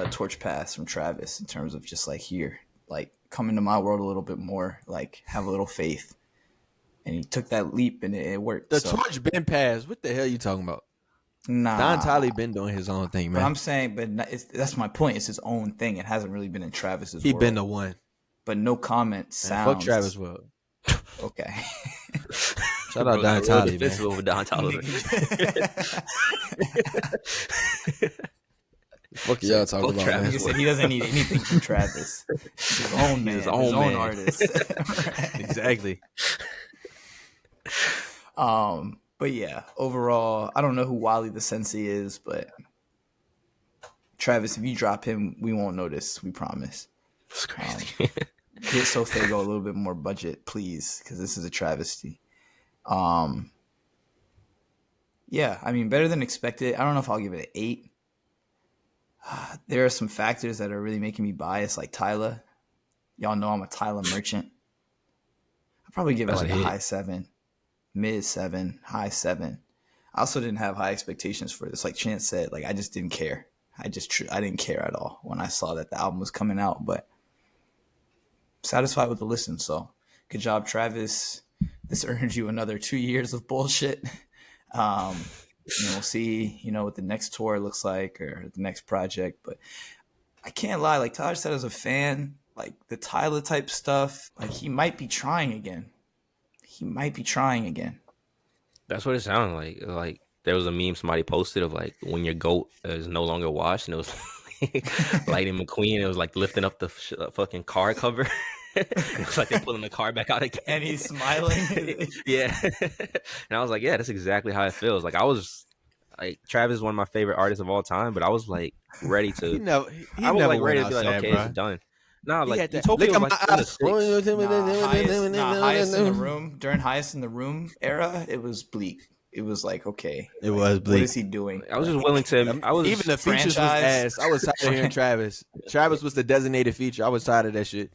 torch pass from Travis in terms of just like here, like come into my world a little bit more, like have a little faith. And he took that leap and it worked. The torch been passed. What the hell are you talking about? Nah. Don Tolly been doing his own thing, man. But I'm saying, that's my point. It's his own thing. It hasn't really been in Travis's He world. been the one. But No Comment sounds. Fuck Travis world. Okay. Shout out Don Tolly, man. Over Don Toliver. Fuck y'all talking about, Travis. He said he doesn't need anything from Travis. He's his own man. His own artist. Exactly. But yeah, overall, I don't know who Wally the Sensei is, but Travis, if you drop him, we won't notice. We promise. That's crazy. Get Sofago a little bit more budget, please, because this is a travesty. Yeah, I mean, better than expected. I don't know if I'll give it an 8. There are some factors that are really making me biased, like Tyler. Y'all know I'm a Tyler merchant. I'll probably give it like a high 7, mid 7, high 7. I also didn't have high expectations for this. Like Chance said, like I just didn't care. I didn't care at all when I saw that the album was coming out, but satisfied with the listen. So good job, Travis. This earned you another 2 years of bullshit. And we'll see, what the next tour looks like or the next project. But I can't lie, like Taj said, as a fan, like the Tyler type stuff, like he might be trying again. That's what it sounded like. Like there was a meme somebody posted of like when your goat is no longer washed, and it was Lightning McQueen. It was like lifting up the fucking car cover. It was like they're pulling the car back out again, and he's smiling. Yeah, and I was like, yeah, that's exactly how it feels. Like I was like, Travis is one of my favorite artists of all time, but I was like ready to. I was like ready to be like, okay, it's done. Nah, like Utopia was like highest in the room during highest in the room era. It was bleak. It was like, okay, it was bleak. What is he doing? I was just willing to. Even the features was ass. I was tired of hearing Travis. Travis was the designated feature. I was tired of that shit.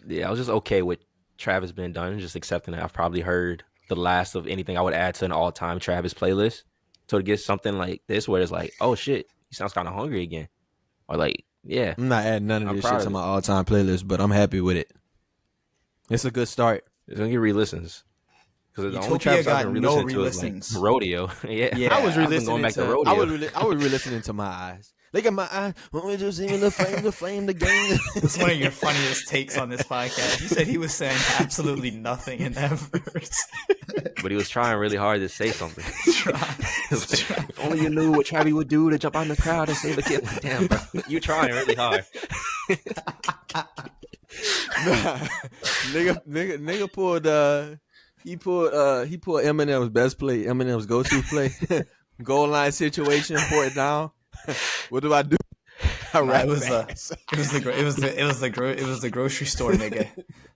Yeah, I was just okay with Travis being done, just accepting that I've probably heard the last of anything I would add to an all-time Travis playlist. So to get something like this where it's like, oh shit, he sounds kind of hungry again, or like, yeah, I'm not adding none of this shit to my all-time playlist, but I'm happy with it. It's a good start. It's gonna get re-listens because the only Travis I've been re-listening to is like Rodeo. Yeah, I was re-listening back to Rodeo. I was re-listening to My Eyes. Look at my eyes. When we just even the flame, the game. That's one of your funniest takes on this podcast. You said he was saying absolutely nothing in that verse. But he was trying really hard to say something. If only you knew what Travis would do to jump out in the crowd and save the kid. Like, damn, bro. You trying really hard. Nigga pulled he pulled Eminem's best play, Eminem's go-to play. Goal line situation, pour it down. What do I do? It was the grocery store nigga.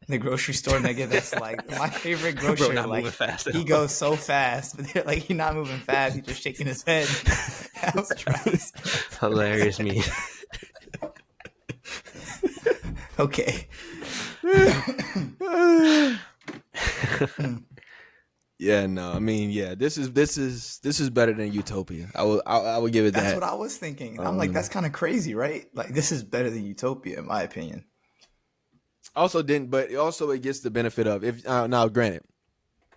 The grocery store nigga. That's like my favorite grocer. Bro, not like moving fast he goes so fast, but they're like he's not moving fast. He's just shaking his head. That was Travis. Hilarious me. Okay. Yeah, no, I mean, yeah, this is better than Utopia. I would give it that. That's what I was thinking. I'm like, that's kind of crazy, right? Like, this is better than Utopia, in my opinion. But it gets the benefit of if now, granted,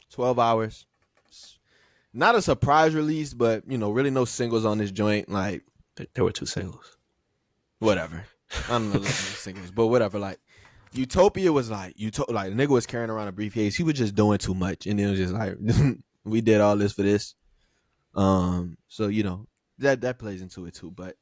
12 hours, not a surprise release, but really no singles on this joint. Like there were 2 singles. Whatever, I don't know the singles, but whatever. Like. Utopia was like the nigga was carrying around a briefcase. He was just doing too much, and it was just like we did all this for this. So that plays into it too. But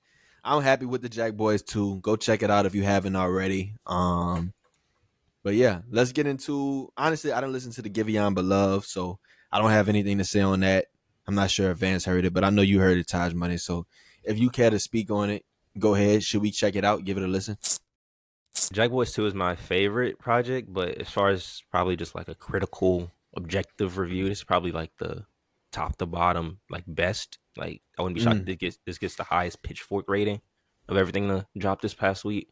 I'm happy with the JACKBOYS too. Go check it out if you haven't already. But yeah, let's get into. Honestly, I didn't listen to the GIVÄON Beloved, so I don't have anything to say on that. I'm not sure if Vance heard it, but I know you heard it, Taj Money. So if you care to speak on it, go ahead. Should we check it out? Give it a listen. JACKBOYS 2 is my favorite project, but as far as probably just like a critical, objective review, this is probably like the top to bottom, like best. Like I wouldn't be shocked if this gets the highest pitchfork rating of everything to drop this past week.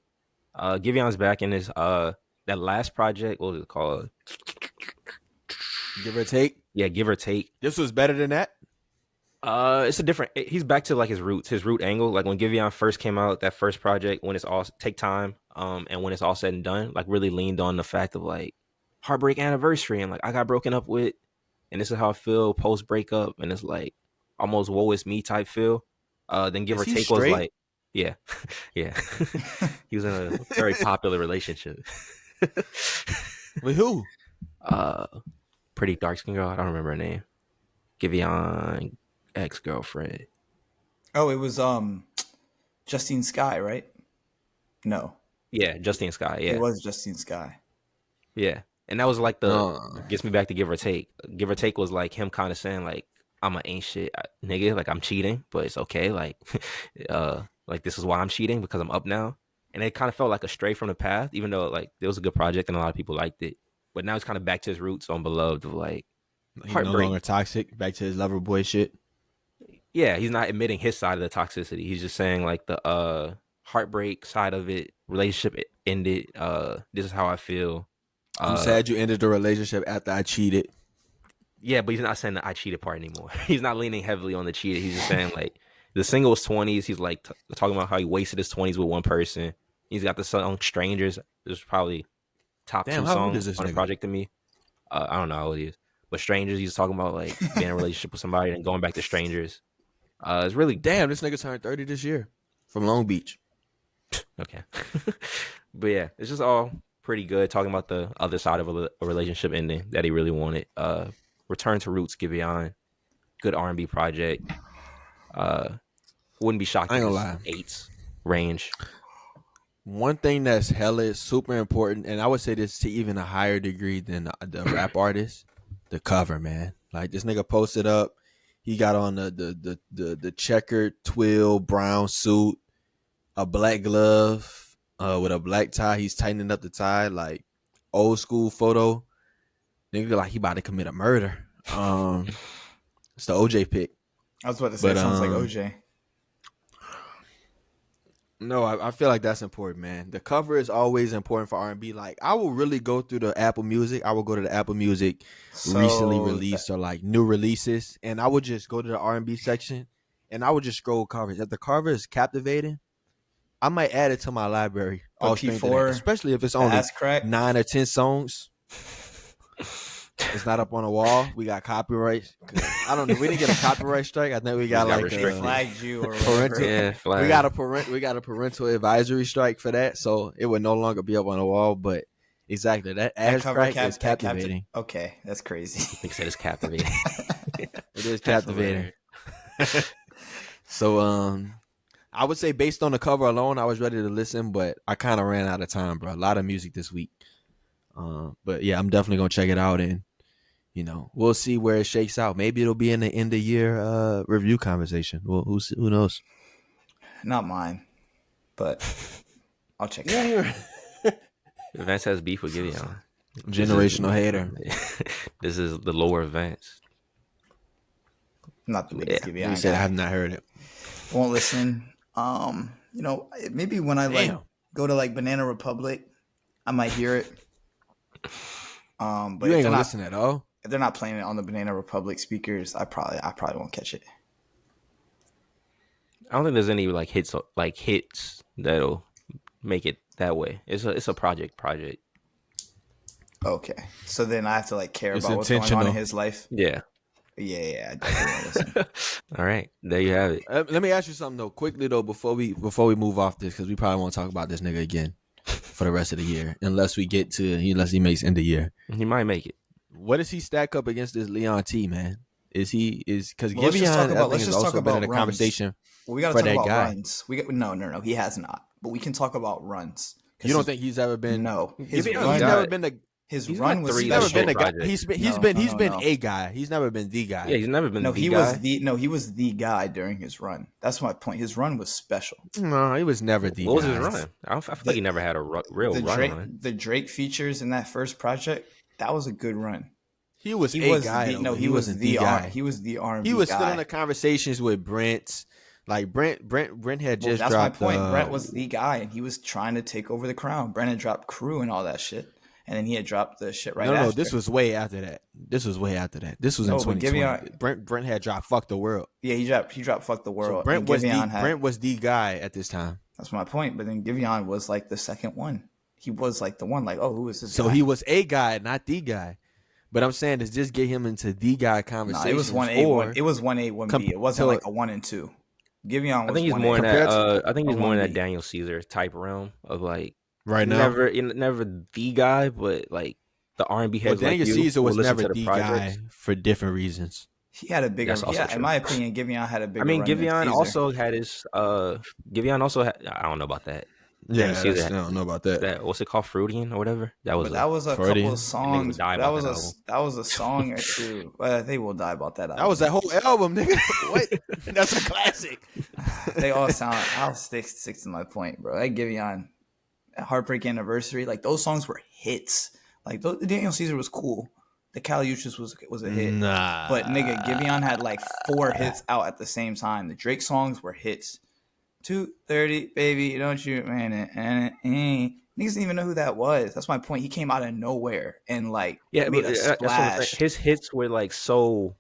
GIVÄON's back in his that last project. What was it called? Give or Take. Yeah, Give or Take. This was better than that. It's a different. He's back to like his roots, his root angle. Like when GIVÄON first came out, that first project, when it's all take time, and when it's all said and done, like really leaned on the fact of like heartbreak anniversary and like I got broken up with, and this is how I feel post breakup, and it's like almost woe is me type feel. Then Give or Take was like, yeah, yeah, he was in a very popular relationship. With who? Pretty dark skinned girl. I don't remember her name. GIVÄON ex-girlfriend. Oh, it was Justine Skye, right? No. Yeah, Justine Skye. Yeah, it was Justine Skye. Yeah, and that was like gets me back to Give or Take. Give or Take was like him kind of saying like I'm an ain't shit nigga, like I'm cheating, but it's okay. Like, like this is why I'm cheating because I'm up now. And it kind of felt like a stray from the path, even though like it was a good project and a lot of people liked it. But now it's kind of back to his roots on Beloved of like he's no longer toxic, back to his lover boy shit. Yeah, he's not admitting his side of the toxicity. He's just saying like the heartbreak side of it, relationship ended. This is how I feel. I'm sad you ended the relationship after I cheated. Yeah, but he's not saying the I cheated part anymore. He's not leaning heavily on the cheated. He's just saying like The single was 20s. He's like talking about how he wasted his 20s with one person. He's got the song Strangers. It's probably top Damn, 2 how old is songs this on the nigga? project to me. I don't know how old he is. But Strangers, he's talking about like being in a relationship with somebody and going back to strangers. It's really Damn, this nigga turned 30 this year from Long Beach. okay. But yeah, it's just all pretty good. Talking about the other side of a relationship ending that he really wanted. Return to Roots, GIVÄON. Good R&B project. Wouldn't be shocked I ain't if gonna it's lie. 8s range. One thing that's hella super important, and I would say this to even a higher degree than the rap artist, the cover, man. Like this nigga posted up, he got on the checkered twill brown suit, a black glove, with a black tie. He's tightening up the tie, like old school photo. Nigga like he about to commit a murder. It's the OJ pick. I was about to say, it sounds like OJ. No, I feel like that's important, man. The cover is always important for R&B. Like, I will really go through the Apple Music. I will go to the Apple Music recently released or like new releases, and I would just go to the R&B section, and I would just scroll covers. If the cover is captivating, I might add it to my library. But P4, especially if it's only 9 or 10 songs. It's not up on a wall. We got copyright. I don't know. We didn't get a copyright strike. I think we got like they flagged you or parental. Yeah, we got a parental advisory strike for that, so it would no longer be up on the wall. But exactly that ad strike is captivating. Okay, that's crazy. They said it's captivating. It is captivating. So I would say based on the cover alone, I was ready to listen, but I kind of ran out of time, bro. A lot of music this week. But yeah, I'm definitely gonna check it out, and you know, we'll see where it shakes out. Maybe it'll be in the end of year review conversation. Well, who knows? Not mine, but I'll check it out. Vance has beef with GIVÄON. Generational hater. This is the lower Vance. Not the biggest GIVÄON. He said I have not heard it. Won't listen. You know, maybe when I like go to like Banana Republic, I might hear it. But you ain't gonna listen at all. If they're not playing it on the Banana Republic speakers, I probably won't catch it. I don't think there's any like hits that'll make it that way. It's a project. Okay, so then I have to like care about what's going on in his life. Yeah. I definitely won't listen. All right, there you have it. Let me ask you something though, quickly though, before we move off this, because we probably won't talk about this nigga again for the rest of the year, unless he makes end of year. He might make it. What does he stack up against this Leon T, man? Because let's just talk about, is also been in a conversation. Well, we got to talk about runs. No, he has not. But we can talk about runs. You don't think he's ever been? No, he's never been the. His run was never been the guy. He's been a guy. He's never been the guy. Yeah, he's never been the guy. He was the guy during his run. That's my point. His run was special. No, he was never the guy. What was his run? I feel like he never had a real run. The Drake features in that first project, that was a good run. He was a guy. He was the R&B. He was the R&B. He was guy. still in the conversations with Brent. Like Brent had just that's dropped. That's my point. Brent was the guy, and he was trying to take over the crown. Brent had dropped Crew and all that shit. And then he had dropped the shit after. No, this was way after that. This was in 2020. Brent had dropped Fuck the World. Yeah, he dropped Fuck the World. So Brent was the guy at this time. That's my point. But then GIVÄON was like the second one. He was like the one, like, oh, who is this guy? So he was a guy, not the guy. But I'm saying is just get him into the guy conversation. Nah, it was 1A, it was 1A, 1B. It wasn't like a 1 and 2. GIVÄON was I think he's more in that. I think he's more in that Daniel Caesar type realm of like. Right now, never the guy, but like the R&B heads. Daniel Caesar was never the guy for different reasons. He had a bigger. Yeah, in my opinion, GIVÄON had a bigger. I mean, GIVÄON also had his. GIVÄON also had. I don't know about that. Yeah, I don't know about that. What's it called, Fruitian or whatever? That was a couple of songs. That was a song or two. But they will die about that album. That was that whole album, nigga. What? That's a classic. They all sound. I'll stick to my point, bro. Like GIVÄON. Heartbreak Anniversary, like those songs were hits. Like Daniel Caesar was cool. The Caliuchis was a hit. Nah, but nigga, GIVÄON had like 4 hits out at the same time. The Drake songs were hits. 2:30, baby, don't you man? Niggas didn't even know who that was. That's my point. He came out of nowhere and like made a splash. His hits were like so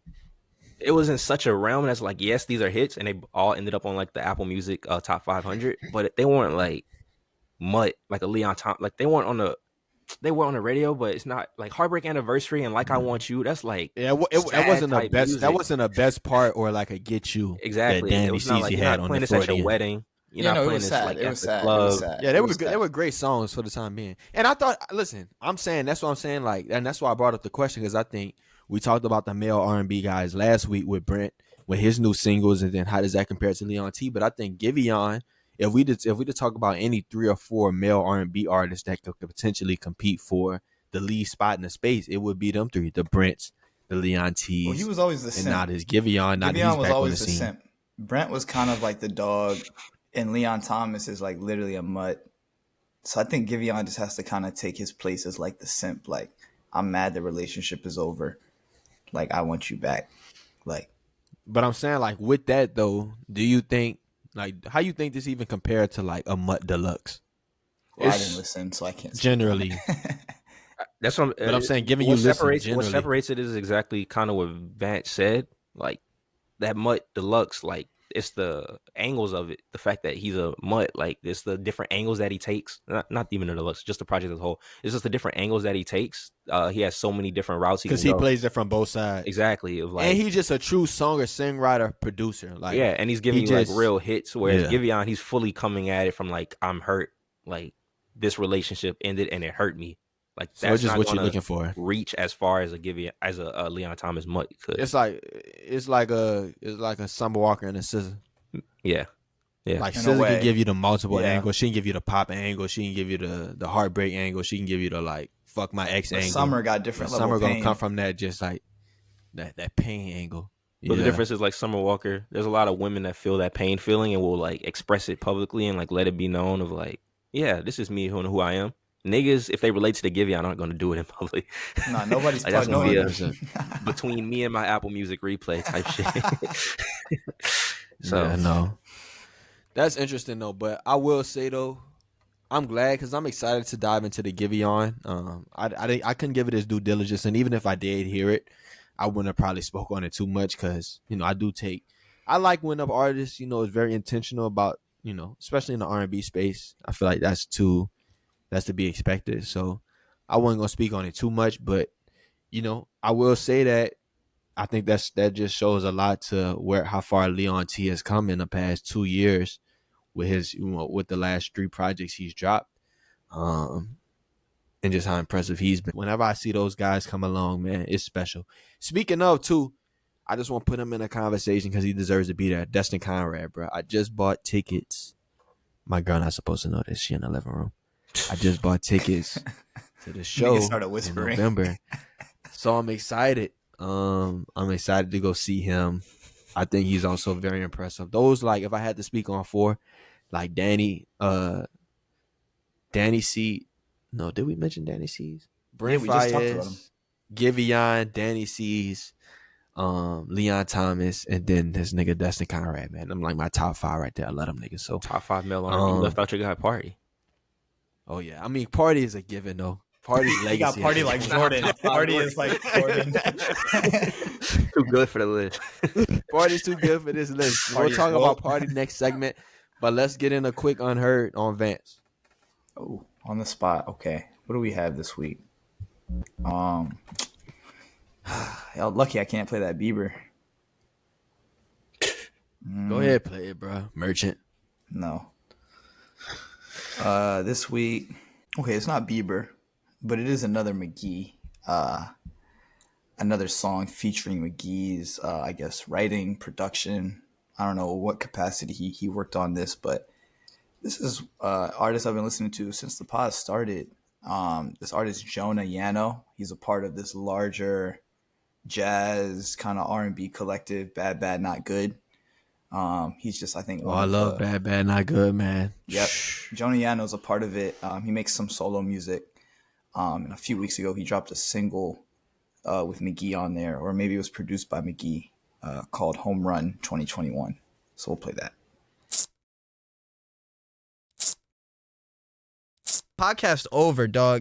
it was in such a realm that's like, yes, these are hits, and they all ended up on like the Apple Music top 500, but they weren't like Mutt, like a Leon Tom, like they were on the radio, but it's not like Heartbreak Anniversary and Like I Want You. That's like That wasn't the best. music. That wasn't the best part, or like a Get You. Exactly. That Danny It was not like CeCe you're had not on playing the this at your Freudian. wedding. You're Yeah, not no, it playing was this sad. like It at was the sad. It club. was sad. Yeah, It they were was good. sad. They were great songs for the time being. And I thought, listen, I'm saying that's what I'm saying. Like, and that's why I brought up the question, because I think we talked about the male R&B guys last week with Brent with his new singles, and then how does that compare to Leon T? But I think GIVÄON, if we did talk about any 3 or 4 male R&B artists that could potentially compete for the lead spot in the space, it would be them 3: the Brents, the Leon T's. Well, he was always the and simp. now this GIVÄON. Now GIVÄON he's was back on the always the scene. simp. Brent was kind of like the dog, and Leon Thomas is like literally a mutt. So I think GIVÄON just has to kind of take his place as like the simp. Like, I'm mad the relationship is over. Like, I want you back. Like, but I'm saying, like, with that though, do you think, like, how you think this even compared to like a Mutt Deluxe? well, I didn't listen, so I can't. Generally, That's what but I'm saying, giving you what listen separates what generally. separates it is exactly kind of what Vance said. Like that Mutt Deluxe, like it's the angles of it. The fact that he's a Mutt, like it's the different angles that he takes. Not even the Deluxe, just the project as a whole. It's just the different angles that he takes. He has so many different routes because he plays it from both sides. Exactly. Of like, and he's just a true songer, songwriter, producer. Like, yeah, and he's giving you just, like real hits. Whereas yeah. GIVÄON, he's fully coming at it from like, I'm hurt. Like this relationship ended and it hurt me. Like so that's just not what you're gonna looking for. reach as far as a Leon Thomas Mutt could. It's like a Summer Walker and a SZA. Yeah. Like In a SZA way. can give you the multiple Yeah. angles. She can give you the pop angle. She can give you the heartbreak angle. She can give you the like fuck my ex But angle. Summer got different level Summer of gonna pain. come from that just like that pain angle. But the difference is like Summer Walker, there's a lot of women that feel that pain feeling and will like express it publicly and like let it be known of like, yeah, this is me who I am. Niggas, if they relate to the GIVÄON, aren't going to do it in public. Nah, nobody's like, that's gonna be a between me and my Apple Music replay type shit. So yeah, no, that's interesting though. But I will say though, I'm glad because I'm excited to dive into the GIVÄON. I couldn't give it its due diligence, and even if I did hear it, I wouldn't have probably spoke on it too much because I like when up artists is very intentional about especially in the R&B space. I feel like that's to be expected. So I wasn't gonna speak on it too much, but I will say that I think that just shows a lot to how far Leon T has come in the past 2 years with his with the last 3 projects he's dropped, and just how impressive he's been. Whenever I see those guys come along, man, it's special. Speaking of too, I just want to put him in a conversation because he deserves to be there. Destin Conrad, bro. I just bought tickets. My girl not supposed to know this. She in the living room. I just bought tickets to the show in November, so I'm excited. I'm excited to go see him. I think he's also very impressive. Those, like, if I had to speak on 4, like Danny C. No, did we mention Danny C's? Brent we just talked about him. Fayez, GIVÄON, Danny C's, Leon Thomas, and then this nigga Destin Conrad, man. I'm like my top 5 right there. I love them niggas. So top 5 male R&B. You left out your guy Party. Oh yeah, I mean Party is a given though. Party's legacy. You got Party like Jordan. Party is like Jordan. Too good for the list. Party's too good for this list. We'll talk about Party next segment, but let's get in a quick unheard on Vance. Oh, on the spot. Okay, what do we have this week? Lucky I can't play that Bieber. Go ahead, play it, bro. Merchant. No. This week, okay, it's not Bieber, but it is another McGee. Another song featuring McGee's, I guess, writing, production. I don't know what capacity he worked on this, but this is artist I've been listening to since the pod started. This artist, Jonah Yano. He's a part of this larger jazz kind of R&B collective, Bad Bad Not Good. He's just, I think, I love Bad Bad Not Good, man. Yep. Jonah Yano's a part of it. He makes some solo music. And a few weeks ago, he dropped a single with McGee on there, or maybe it was produced by McGee, called Home Run 2021. So we'll play that. Podcast over, dog.